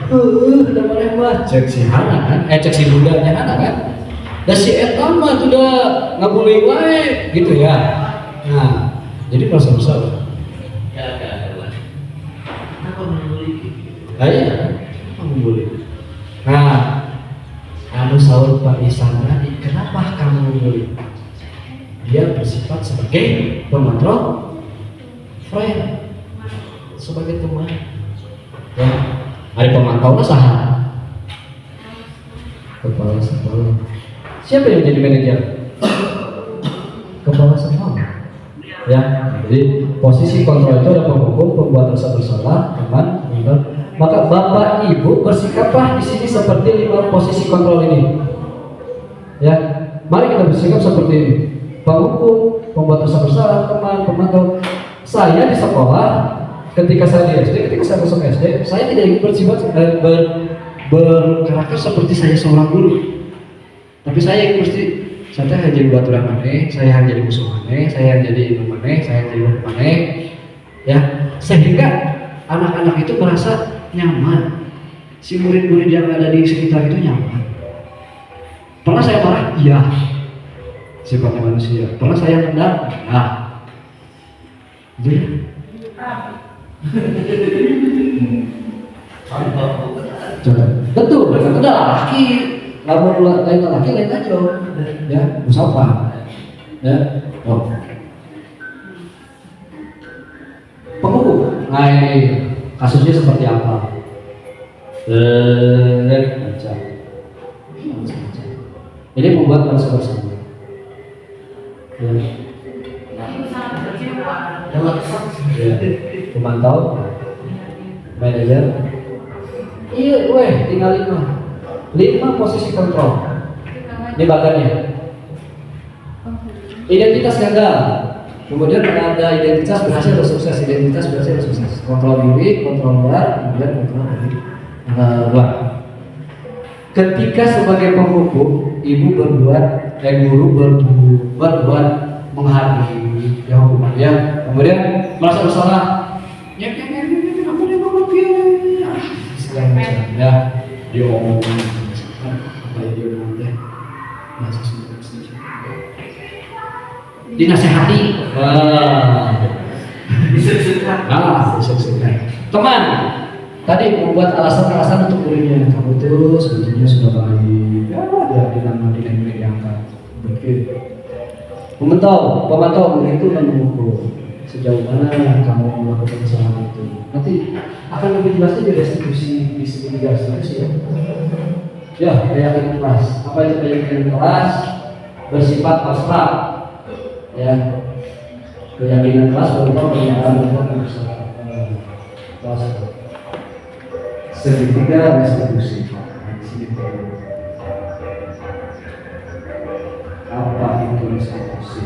Udah boleh mah cek si Hana kan? Cek si budanya Hana kan? Dan si Etam mah udah nggak boleh wae gitu ya. Nah, jadi merasa bersalah. Kenapa membuli? Iya, membuli. Nah, anu sahur Pak Isan tadi, kenapa kamu membuli? Dia bersifat sebagai pengontrol, friend, sebagai teman. Ya, hari pemantau sah. Kepala sekolah. Siapa yang jadi manajer? Kepala sekolah. Ya, jadi posisi kontrol itu ada penghukum, pembuat rasa bersalah, teman, benar. Maka Bapak Ibu bersikaplah di sini seperti 5 posisi kontrol ini. Ya, mari kita bersikap seperti ini. Penghukum, pembuat rasa bersalah, teman, pemantau. Saya di sekolah, ketika saya di SD, ketika saya masuk SD, saya tidak ingin bersifat berkarakter seperti saya seorang guru. Tapi saya ingin mesti saya hanya jadi baturan maneh, saya hanya jadi musuh maneh, saya hanya jadi ilmu maneh, saya jadi ilmu maneh, ya, sehingga anak-anak itu merasa nyaman. Si murid-murid yang ada di sekitar itu nyaman. Pernah saya marah? Iya. Sifatnya manusia. Pernah saya nendang? Nah. Jadi coba. Betul, itu udah laki. Lalu lain laki lain aja, ya, musafah, ya, oh. Penghukum, nah ini kasusnya seperti apa? Baca. Ini membuat rasa bersama. Ya, pemantau, manajer. Iya, weh, tinggal 5 posisi kontrol. Ini bagannya. Identitas gagal. Kemudian ada identitas berhasil atau sukses. Identitas berhasil atau sukses. Kontrol diri, kontrol luar, kemudian kontrol dari luar. Ketika sebagai penghukum, ibu berbuat, guru berbuat menghadiri ya hukuman ya. Kemudian merasa bersalah. Ya, aku dia mau ya. Diomongin. Apa yang dia ngomong teh? dinasehati. Disebutkan. Teman, tadi membuat alasan-alasan untuk muridnya. Kamu tuh sebetulnya sudah baik. Ya, dia bilang nanti murid diangkat. Begitu. Pemantau murid itu dan mengukur sejauh mana kamu melakukan kesalahan itu. Nanti akan lebih jelasnya di restitusi di segitiga restitusi ya. Ya, keyakinan kelas. Apa itu keyakinan kelas? Bersifat abstrak. Ya, keyakinan kelas berupa pernyataan kelas segitiga restitusi. Apa itu restitusi?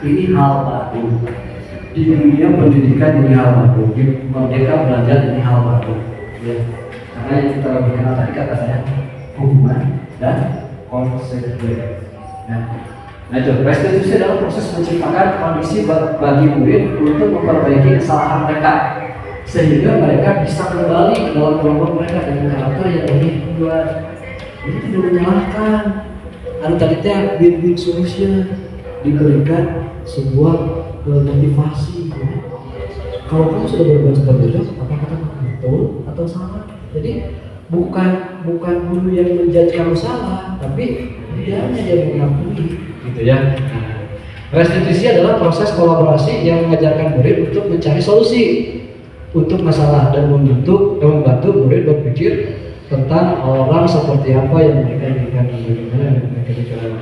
Ini hal baru. Di dunia pendidikan ini hal baru. Di Merdeka belajar ini hal baru. Ya, karena yang kita lebih kenal tadi kata saya hukuman dan konsekuensi. Nah itu restitusi adalah proses menciptakan kondisi bagi murid untuk memperbaiki kesalahan mereka sehingga mereka bisa kembali ke dalam kelompok mereka dengan karakter yang lebih kuat. Ini tidak menyalahkan. Anu tadi teh win-win solution, diberikan sebuah motivasi. Kalau kamu sudah berbuat seperti itu, apakah kamu betul atau salah? Jadi bukan guru yang menjudge kamu salah, tapi dianya yang mengakui, gitu ya. Restitusi adalah proses kolaborasi yang mengajarkan murid untuk mencari solusi untuk masalah dan membantu murid berpikir tentang orang seperti apa yang mereka inginkan, bagaimana yang mereka inginkan.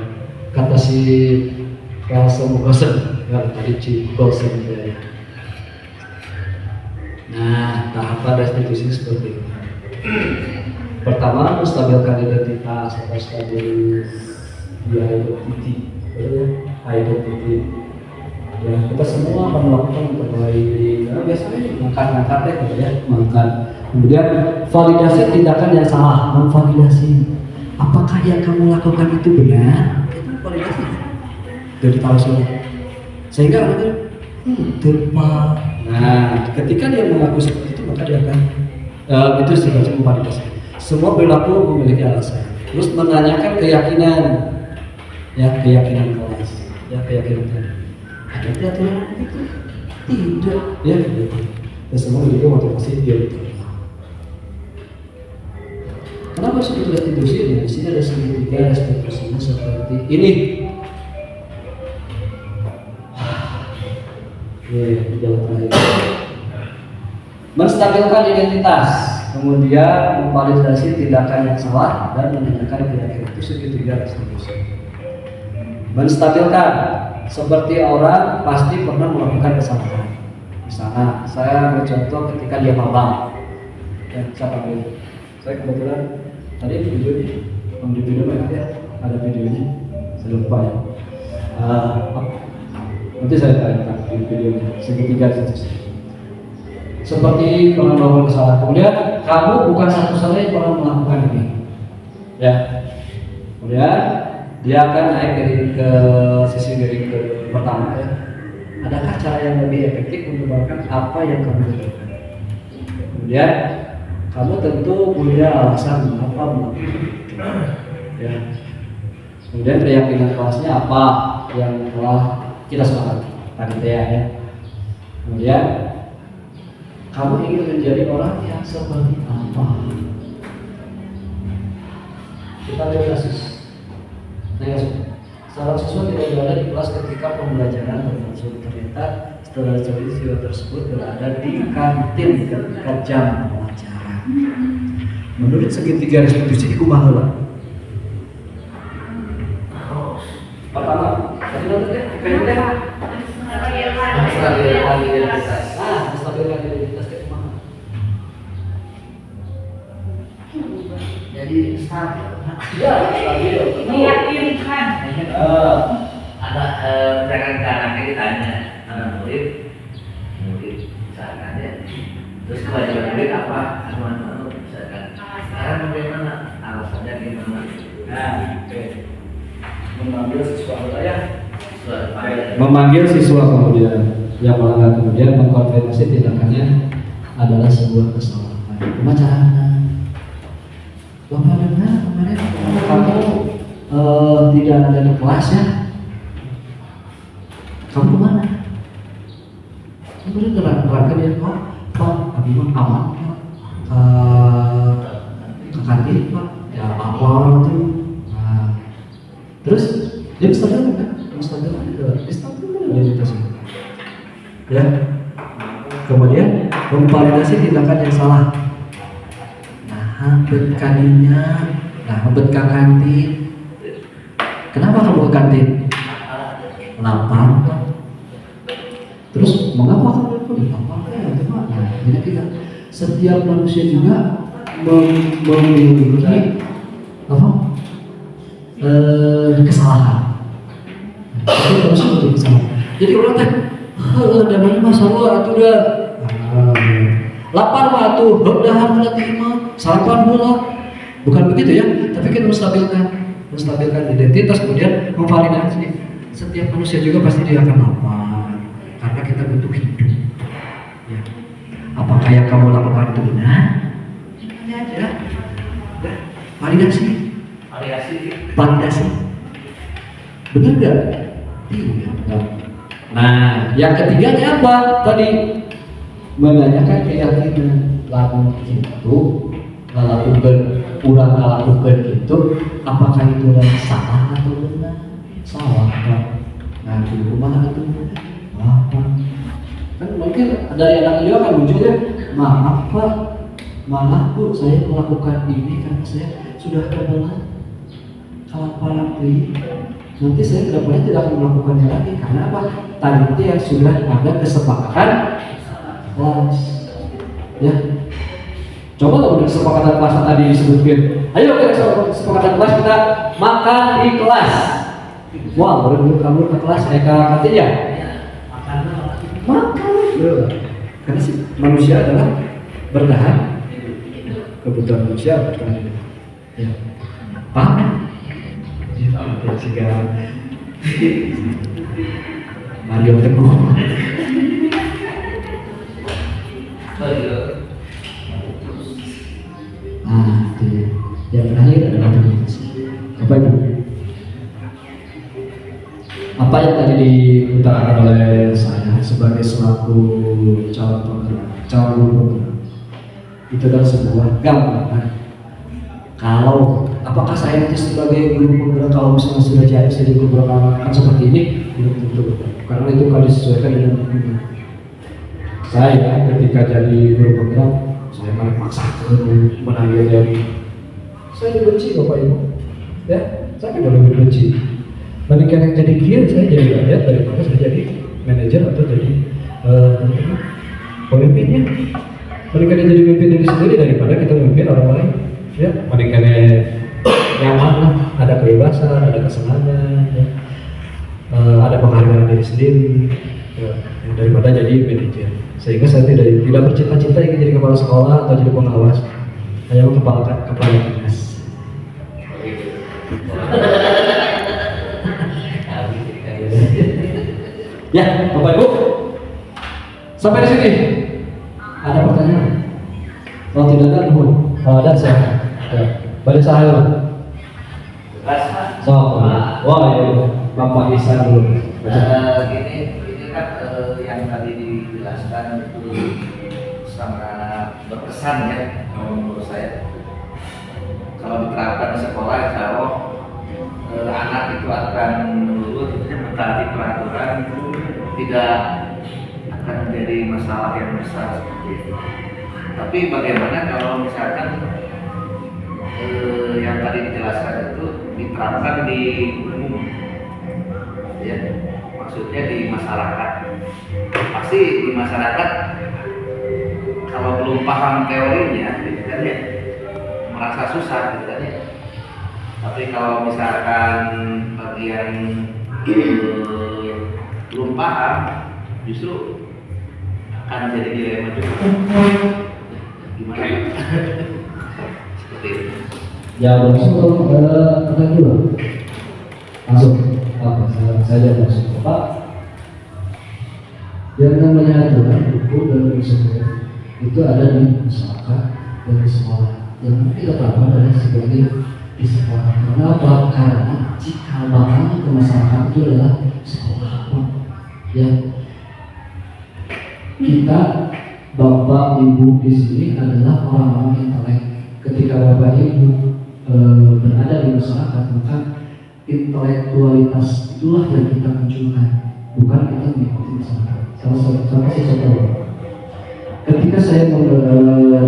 Kata si Carlson Gosen, ya tadi si Gosen ya. Nah, tahapan restitusi seperti ini. Pertama, menstabilkan identitas atau stabil identity, identity. Ya, kita semua akan melakukan memperbaiki. Nah, biasanya mengangkat deh, gitu ya, mengangkat. Kemudian validasi tindakan yang salah, memvalidasi. Apakah yang kamu lakukan itu benar? Itu validasi. Jadi tahu semua. Sehingga tepat. Nah, ketika dia mengaku seperti itu, maka dia akan itu sebagai memvalidasi. Semua perilaku memiliki alasan. Terus menanyakan keyakinan, ya keyakinan kelas, ya keyakinan tadi. Ada aturan itu? Tidak, ya gitu. Dan semua memiliki motivasi dia betul. Kenapa sebut restitusi? Di sini ada segitiga restitusinya seperti ini. Jalan terakhir. Menstabilkan identitas, kemudian memvalidasi tindakan yang salah dan menanyakan keyakinan, itu segitiga restitusi. Menstabilkan, seperti orang pasti pernah melakukan kesalahan. Misalnya, saya mencontoh ketika dia mabang. Ya, siapa ini? Saya kebetulan tadi video di video banyak ya, ada videonya. Saya lupa ya. Nanti saya tanyakan di videonya segitiga restitusi. Seperti pernah melakukan kesalahan, kemudian kamu bukan satu-satunya yang pernah melakukan ini, ya. Kemudian dia akan naik ke sisi dari ke pertama ya. Adakah cara yang lebih efektif untuk melakukan apa yang kamu lakukan? Kemudian kamu tentu punya alasan mengapa melakukan itu, ya. Kemudian keyakinan kelasnya apa yang telah kita sepakati tadi ya. Kemudian kamu ingin menjadi orang yang seperti apa? Kita lihat kasus. Seorang siswa tidak berada di kelas ketika pembelajaran berlangsung. Ternyata setelah siswa tersebut berada di kantin ketika jam pelajaran. Menurut segitiga restitusi itu mahal. Pertama, tadi nonton deh, menstabilkan identitas. Menstabilkan identitas itu mahal. Jadi stabil. Ya, stabil. Meyakinkan. Ada jangan ke anaknya ditanya anak murid misalkan ya, terus kewajiban murid apa? Anu misalkan sekarang bagaimana? Alasannya gimana? Nah, memanggil siswa kemudian yang melanggar, kemudian mengkonfirmasi tindakannya adalah sebuah kesalahan. Pembicaraan. Bapak benar kemarin kamu tidak ada di kelas ya? kamu kemana? Kemudian nerangkan dia, Pak, abi mah aman Pak, ke kantin Pak, ya apa tuh. Nah, terus dia Instagram kan, Instagram dia dikasih, ya. Kemudian memvalidasi tindakan yang salah. Nah, bet kadinya, nah bet ke kantin. Kenapa kamu ke kantin? Lapar. Terus mengapa kamu itu lapar? Nah, jadi kita setiap manusia juga memiliki apa? Kesalahan. Itu harus memiliki kesalahan. Jadi orang teh, ada mana masalah atau udah lapar mah tuh, udah melatih mah, sarapan bola. Bukan begitu ya, tapi kita menstabilkan identitas, kemudian memvalidasi setiap manusia juga pasti dia akan lapar karena kita butuh hidup ya. Apakah yang kamu lakukan itu benar? Ini aja ya. Validasi benar gak? Iya. Nah, yang ketiganya apa? Tadi menanyakan keyakinan lalu itu ngalakukan kurang ngalakukan itu, apakah itu salah atau benar? Salah Pak. Nah di rumah itu apa? Kan mungkin dari anak dia akan muncul ya, maaf Pak, malah Bu saya melakukan ini karena saya sudah kebelah kelaparan ini. Nanti saya kedepannya tidak akan melakukannya lagi karena apa? Tadi itu yang sudah ada kesepakatan kelas, ya. Coba kalau kesepakatan kelas tadi disebutkan, ayo kita kesepakatan kelas kita makan di kelas. Wah, baru kamu ke kelas naik ke kantin ya? Makan. Karena si manusia adalah bertahan, kebutuhan manusia bertahan. Ya. Paham? Ya, sehingga Mario Teguh. Nah, itu yang terakhir adalah Bapak Ibu. Apa yang tadi diutarakan oleh saya sebagai selaku calon penggerak itu adalah sebuah gambaran. Kalau apakah saya nanti sebagai guru penggerak kalau misalnya sudah jadi guru penggerak akan seperti ini? Belum tentu, karena itu kan disesuaikan dengan saya ketika jadi guru penggerak. Saya malah paksakan menangani dari saya dibenci Bapak Ibu, ya saya kan lebih benci. Mendingan yang jadi kiai saya jadi rakyat daripada saya jadi manajer atau jadi pemimpinnya. Mendingan jadi pemimpin diri sendiri daripada kita memimpin orang lain. Ya, mendingan nyaman lah, ada kebebasan, ada kesenangan, ya. Ada penghargaan diri sendiri, ya, daripada jadi manajer. Sehingga saya tidak bercita-cita ingin jadi kepala sekolah atau jadi pengawas, hanya kepala dinas. Ya, Bapak Ibu, sampai di sini ada pertanyaan? Kalau tidak ada, mohon. Kalau ada saya. Ya. Balik saya. Wah, ya, Bapak Isa dulu. Ini kan yang tadi dijelaskan itu sangat berkesan ya menurut saya. Kalau diterapkan di sekolah, insya Allah anak itu akan menurut mentaati peraturan, tidak akan menjadi masalah yang besar seperti itu. Tapi bagaimana kalau misalkan yang tadi dijelaskan itu diterapkan di umum, ya, maksudnya di masyarakat. Pasti di masyarakat kalau belum paham teorinya, gitu kan ya, merasa susah, gitu kan ya. Tapi kalau misalkan bagian belum paham, justru akan jadi dilema juga. Gimana? Seperti itu. Ya, langsung kalau ada pertanyaan dulu. Langsung. Oke, saya langsung. Pak, yang namanya aturan hukum dan prosedur itu ada di masyarakat dan di sekolah. Yang kita lakukan adalah sebagai di sekolah. Kenapa? Karena jika bahan ke masyarakat itu adalah sekolah. Ya, kita bapak ibu di sini adalah orang-orang intelek. Ketika bapak ibu berada di masyarakat, maka intelektualitas itulah yang kita munculkan, bukan kita mengikuti masyarakat. Sama sih contoh. Ketika saya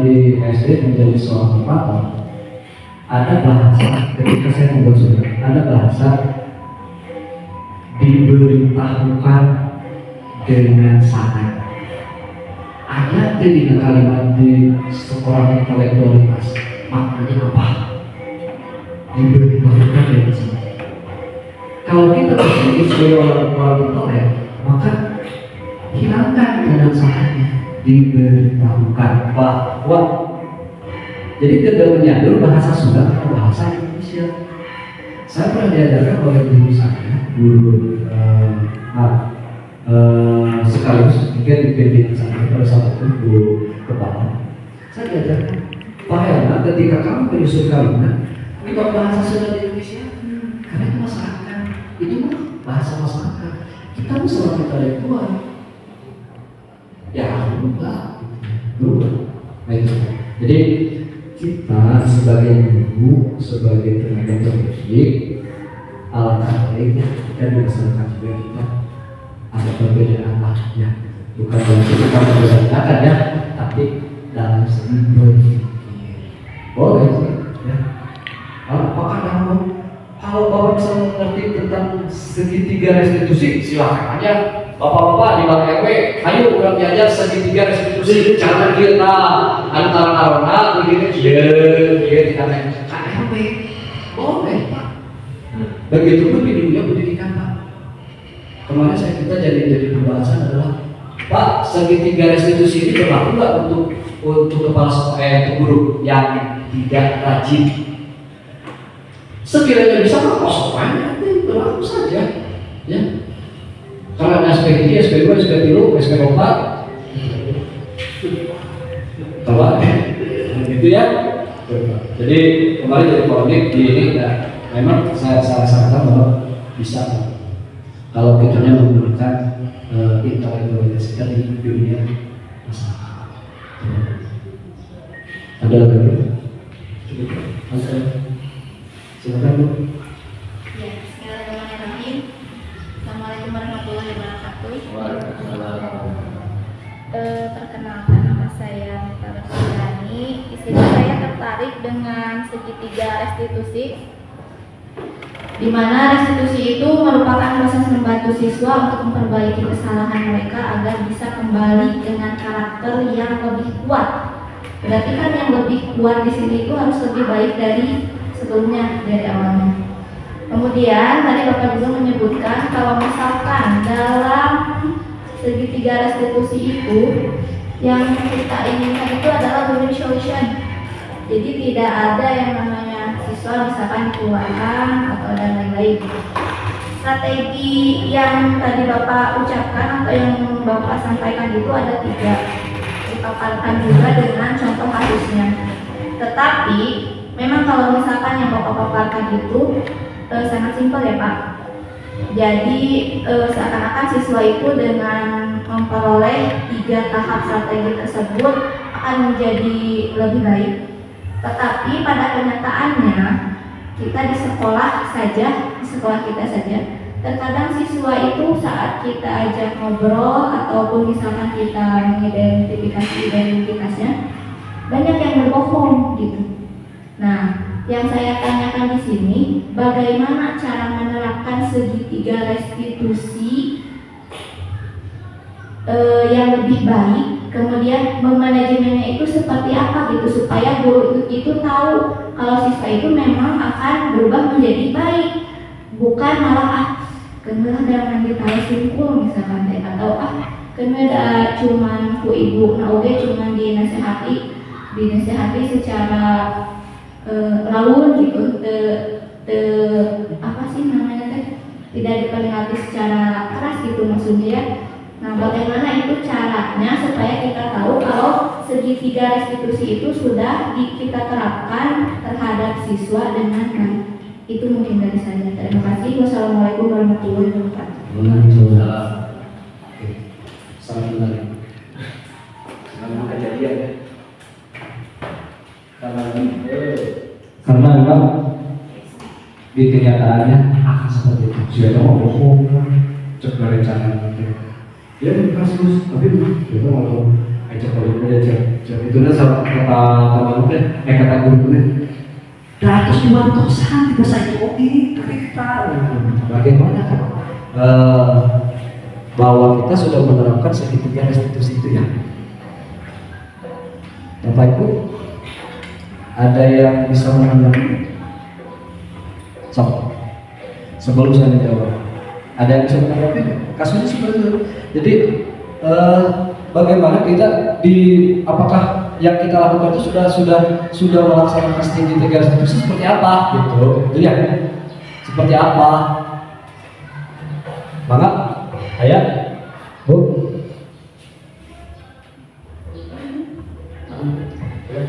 di SD menjadi seorang operator, ada bahasa. Ketika saya membuat surat, ada bahasa diberitahukan dengan sangat. Ada tiga kalimat di seorang intelektualitas, maknanya apa? Diberitahukan dengan sangat. Kalau kita berpikir sebagai orang intelek, maka hilangkan dengan sangatnya. Diberitahukan bahwa, jadi tidak menyadar bahasa Sunda atau bahasa Indonesia. Saya pernah diajarkan oleh guru saya, guru sekaligus juga di pimpinan saya pada saat itu guru kepala. Saya diajarkan, Pak Helma, ketika kamu menyusun kalimat, bukan bahasa Sunda di Indonesia, karena itu masyarakat, itu bahasa masyarakat. Kita masalah intelektual. Ya, berubah. Baik. Jadi kita sebagai guru, sebagai tenaga pendidik, alangkah baiknya kita di masyarakat juga kita ada perbedaan lahirnya. Bukan berarti kita membedakan ya, tapi dalam segi berpikir. Boleh sih, ya. Apakah kamu kalau bapak bisa mengerti tentang segitiga restitusi, silakan aja. Bapak-bapak di Bang RW, ayo udah belajar segitiga restitusi. Cara kita antara narona begini, dia tidak naik KRW. Boleh Pak. Begitu pun di dunia pendidikan Pak. Kemarin kita jadi pembahasan adalah Pak, segitiga restitusi ini berlaku nggak untuk kepala sekolah guru yang tidak rajin? Sekiranya bisa Pak, kosong aja, berlaku saja, ya. Kalau ada SP3, SP2, SP3, SP4 kalau gitu ya. Jadi kemarin jadi polemik di ini ya, memang saya sarankan bahwa bisa kalau kita menggunakan intelektualitas kita di dunia masyarakat. Ada lagi? Oke. Silakan Bu. Ya, bismillahirrahmanirrahim. Assalamualaikum warahmatullahi wabarakatuh. Perkenalkan, nama saya Mita Rasulani. Di sini saya tertarik dengan segitiga restitusi, di mana restitusi itu merupakan proses membantu siswa untuk memperbaiki kesalahan mereka agar bisa kembali dengan karakter yang lebih kuat. Berarti kan yang lebih kuat di sini itu harus lebih baik dari sebelumnya, dari awalnya. Kemudian tadi Bapak juga menyebutkan kalau misalkan dalam segitiga restitusi itu yang kita inginkan itu adalah win-win solution. Jadi tidak ada yang namanya siswa misalkan dikeluarkan atau dan lain-lain. Strategi yang tadi Bapak ucapkan atau yang Bapak sampaikan itu ada 3. Dipaparkan juga dengan contoh kasusnya. Tetapi memang kalau misalkan yang Bapak paparkan itu sangat simpel ya Pak. Jadi seakan-akan siswa itu dengan memperoleh 3 tahap strategi tersebut akan menjadi lebih baik. Tetapi pada kenyataannya kita di sekolah kita saja, terkadang siswa itu saat kita ajak ngobrol ataupun misalkan kita mengidentifikasi identitasnya, banyak yang berbohong gitu. Nah, yang saya tanyakan di sini, bagaimana cara menerapkan segitiga restitusi yang lebih baik, kemudian memanajemennya itu seperti apa gitu, supaya guru itu tahu kalau siswa itu memang akan berubah menjadi baik, bukan malah kenapa jangan ditaruh simpul misalkan atau kenapa cuman ku ibu oke cuman dinasehati secara laun gitu, apa sih namanya teh, tidak diperingati secara keras gitu maksudnya ya. Nah, bagaimana itu caranya supaya kita tahu kalau segitiga restitusi itu sudah kita terapkan terhadap siswa dengan baik. Itu mungkin dari saya. Terima kasih. Wassalamualaikum warahmatullahi wabarakatuh. Waalaikumsalam. sangat menarik. Memang kejadian ya. Karena memang di kenyataannya akan seperti itu. Siapa mau bohong, cek rencana ya kasus, tapi kita mau ajak kalau aja itu dah sama kata teman kata guru datus dibantosan tidak saya oke tapi kita bagaimana kan bahwa kita sudah menerapkan segitiga restitusi itu ya. Bapak Ibu, ada yang bisa menanggapi? Sebelum saya menjawab, ada yang bisa menanggapi? Kasusnya seperti itu. Jadi bagaimana kita apakah yang kita lakukan itu sudah melaksanakan segitiga restitusi seperti apa gitu? Itu ya, seperti apa? Maka, ayah, Bu.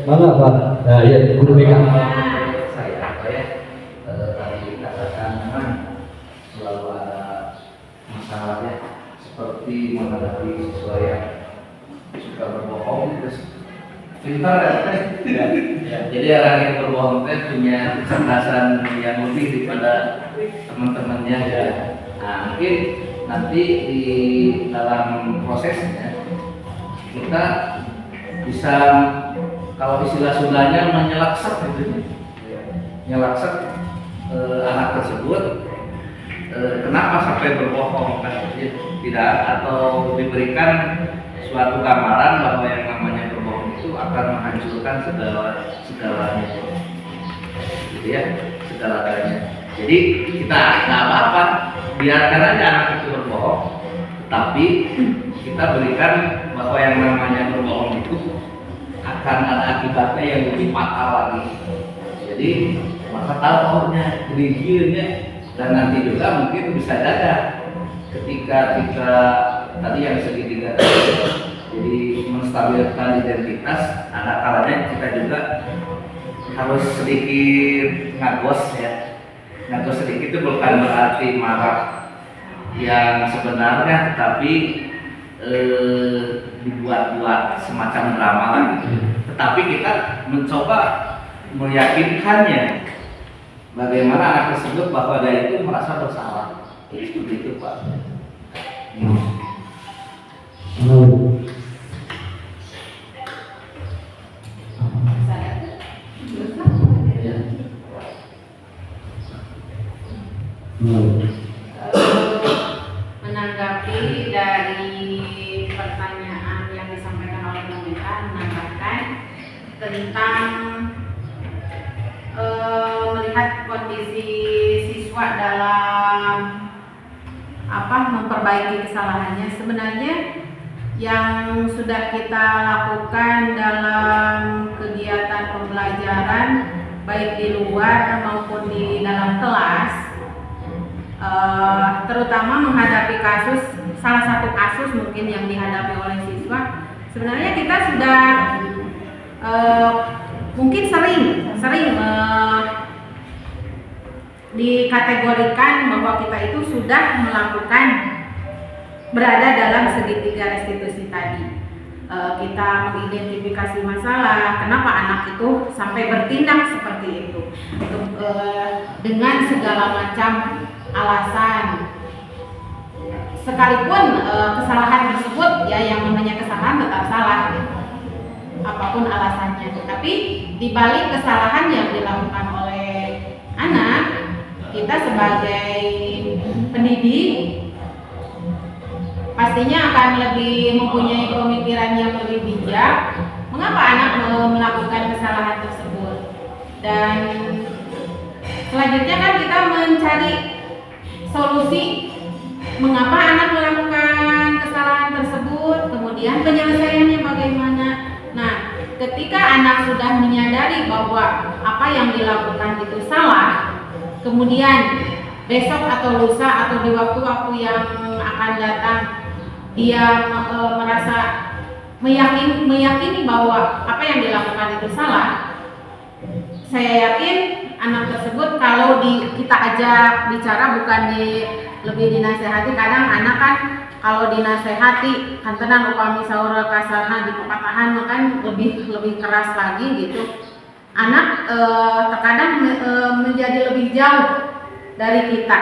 Mana Pak? Nah, ya, guru BK. Saya tadi katakan memang selalu ada masalahnya seperti menghadapi siswa yang suka berbohong terus pintar ya. Jadi orang yang berbohong itu punya kecerdasan yang lebih daripada teman-temannya ya. Nah, mungkin nanti di dalam prosesnya kita bisa, kalau istilah Sundanya menyelaksak gitu, nyelaksak anak tersebut kenapa sampai berbohong kan, tidak, atau diberikan suatu gambaran bahwa yang namanya berbohong itu akan menghancurkan segalanya, gitu ya, segalanya. Jadi kita nggak apa-apa, biarkan aja anak itu berbohong, tapi kita berikan bahwa yang namanya berbohong itu akan ada akibatnya yang lebih fatal lagi. Jadi maka tahu ohnya gini-gini, dan nanti juga mungkin bisa jaga ketika kita tadi yang segitiga jadi menstabilkan identitas, ada kalanya kita juga harus sedikit ngagos ya. Ngagos sedikit itu bukan berarti marah yang sebenarnya, tetapi dibuat-buat semacam drama gitu. Tetapi kita mencoba meyakinkannya bagaimana anak tersebut bahwa dia itu merasa bersalah. Itu begitu Pak. Menanggapi dari pertanyaan yang disampaikan oleh Mbak Meta, menambahkan tentang melihat kondisi siswa dalam memperbaiki kesalahannya. Sebenarnya yang sudah kita lakukan dalam kegiatan pembelajaran baik di luar maupun di dalam kelas, terutama menghadapi salah satu kasus mungkin yang dihadapi oleh siswa, sebenarnya kita sudah mungkin sering dikategorikan bahwa kita itu sudah melakukan berada dalam segitiga restitusi tadi. Kita mengidentifikasi masalah, kenapa anak itu sampai bertindak seperti itu, dengan segala macam alasan. Sekalipun kesalahan tersebut ya, yang namanya kesalahan tetap salah, apapun alasannya. Tapi di balik kesalahan yang dilakukan oleh anak, kita sebagai pendidik pastinya akan lebih mempunyai pemikiran yang lebih bijak mengapa anak melakukan kesalahan tersebut. Dan selanjutnya kan kita mencari solusi mengapa anak melakukan kesalahan tersebut, kemudian penyelesaiannya bagaimana. Nah, ketika anak sudah menyadari bahwa apa yang dilakukan itu salah, kemudian besok atau lusa atau di waktu-waktu yang akan datang dia merasa meyakini bahwa apa yang dilakukan itu salah, saya yakin anak tersebut kalau kita ajak bicara, bukan lebih dinasehati. Kadang anak kan kalau dinasehati kan tenang upami saura kasarna di pepatahan makan lebih keras lagi gitu. Anak terkadang menjadi lebih jauh dari kita.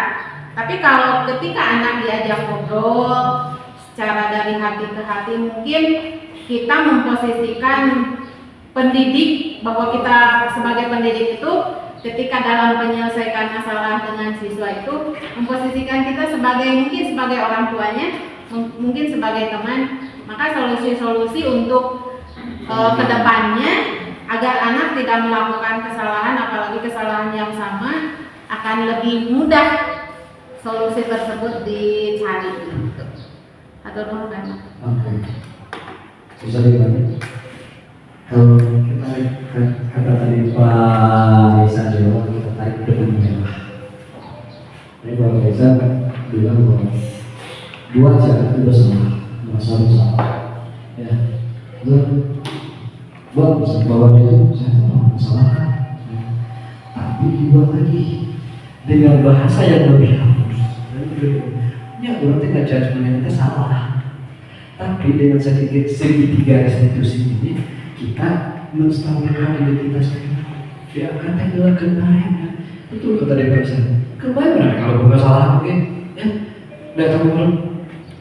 Tapi kalau ketika anak diajak ngobrol secara dari hati ke hati, mungkin kita memposisikan pendidik, bahwa kita sebagai pendidik itu ketika dalam menyelesaikan masalah dengan siswa itu memposisikan kita mungkin sebagai orang tuanya, mungkin sebagai teman, maka solusi-solusi untuk kedepannya agar anak tidak melakukan kesalahan, apalagi kesalahan yang sama, akan lebih mudah solusi tersebut dicari. Atau dulu kan? Oke. Bisa dibantu. Kalau kita kata tadi Pak Isa Dewa, kita tarik ke dunia. Ini Pak Isa bilang bahwa dua aja itu sama, sama. Ya, buat bahwa itu saya masalah. Tapi dibuat lagi dengan bahasa yang lebih halus. Ya berarti nggak judgement itu salah. Tapi dengan sedikit segitiga restitusi ini kita menstabilkan identitas kita. Ya kan adalah kenaikan. Itu kata Dewasa. Kembali kalau bukan salah oke. Ya, dan kamu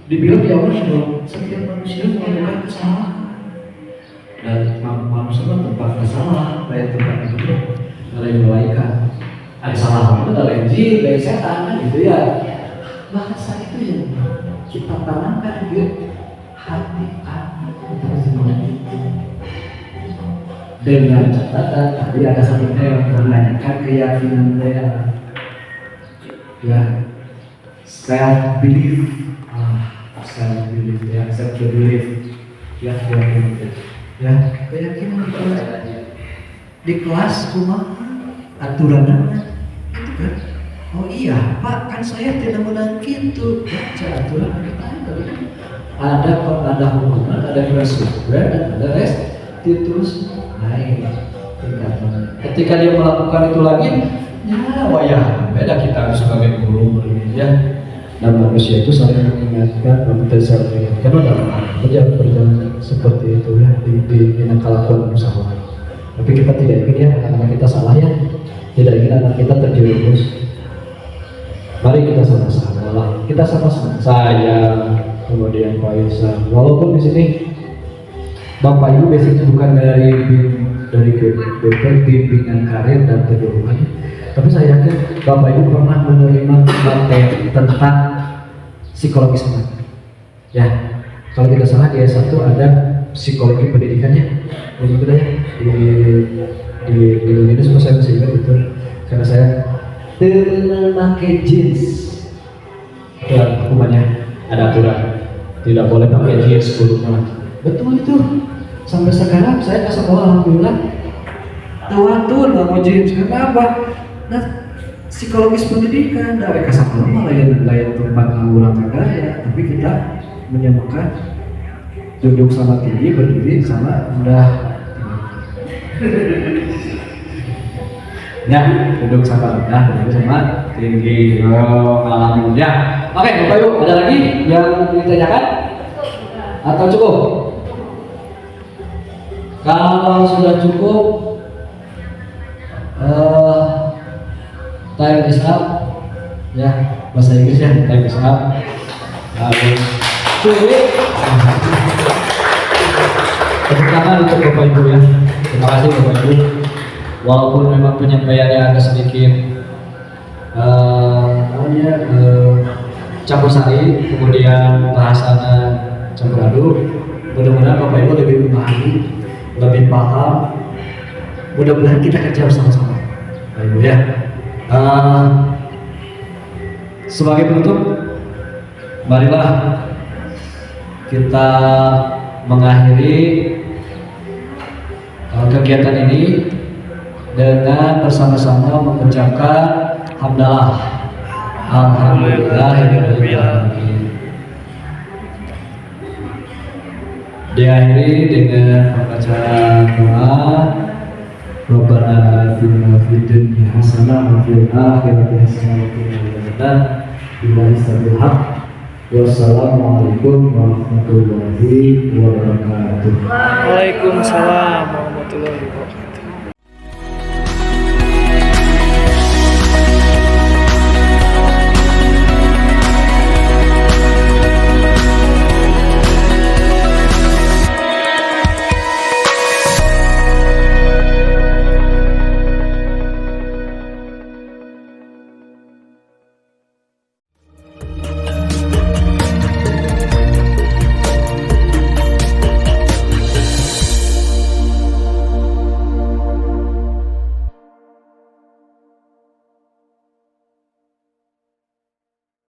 dibilang di awal bahwa setiap manusia melakukan kesalahan. Dan manusia tempat salah, baik tempat itu dari malaikat. Ada salah itu dari jin, dari setan kan gitu ya. Bahasa itu yang kita tanamkan di hati anak dengan catatan tadi ada satu yang menanyakan keyakinan saya, ya self belief, self belief ya, self belief ya, keyakinan di kelas rumah aturan itu kan. Oh iya Pak, kan saya tidak menang gitu. Baca aturan kita ada hukuman, ada prosedur, dan ada restitusi. Lain tingkatan. Ketika dia melakukan itu lagi, ya wayah beda kita sebagai guru ya. Dan manusia itu saling mengingatkan, karena dalam berjalan seperti itu ya di kelakuan usaha. Tapi kita tidak ingin ya anak kita salah ya, tidak ingin anak kita terjerumus. Mari kita sama-sama, saya, kemudian Pak Isa. Walaupun di sini Bapak Ibu basicnya bukan dari BP bimbingan karir dan kejuruan, tapi saya yakin Bapak Ibu pernah menerima materi tentang psikologi sekolah. Ya, kalau tidak salah di S1 ada psikologi pendidikannya, begitu ya di Indonesia. Saya masih ingat itu karena saya pakai jeans, itu hukumannya ada aturan, tidak boleh pakai jeans kurungan. Betul itu. Sampai sekarang saya ke sekolah alhamdulillah tuan nggak mau jeans. Kenapa? Nah, psikologis pendidikan dari sekolah malah lain tempat ngurang gaya, tapi kita menyamakan duduk sama tinggi, berdiri sama rendah. Ya, duduk sama rendah, duduk sama tinggi. Alhamdulillah. Oke, Bapak Ibu, ada lagi yang ditanyakan? Atau cukup? Kalau sudah cukup, time is up. Ya, bahasa Inggris ya, time is up. Cukup. Tepuk tangan untuk Bapak Ibu ya. Terima kasih Bapak Ibu. Walaupun memang penyampaiannya agak sedikit campur sari, kemudian bahasanya campur aduk, mudah-mudahan Bapak Ibu lebih memahami, lebih paham. Mudah-mudahan kita kerja bersama-sama, Bapak Ibu ya. Sebagai penutup, marilah kita mengakhiri kegiatan ini dengan bersama-sama mengucapkan hamdalah. Alhamdulillahirrahmanirrahim. Diakhiri dengan pembacaan doa. Rabbana atina fid dunya hasanah wa fil akhirati hasanah wa qina adzabannar. Billahi taufiq Wassalamualaikum warahmatullahi wabarakatuh. Waalaikumsalam warahmatullahi wabarakatuh.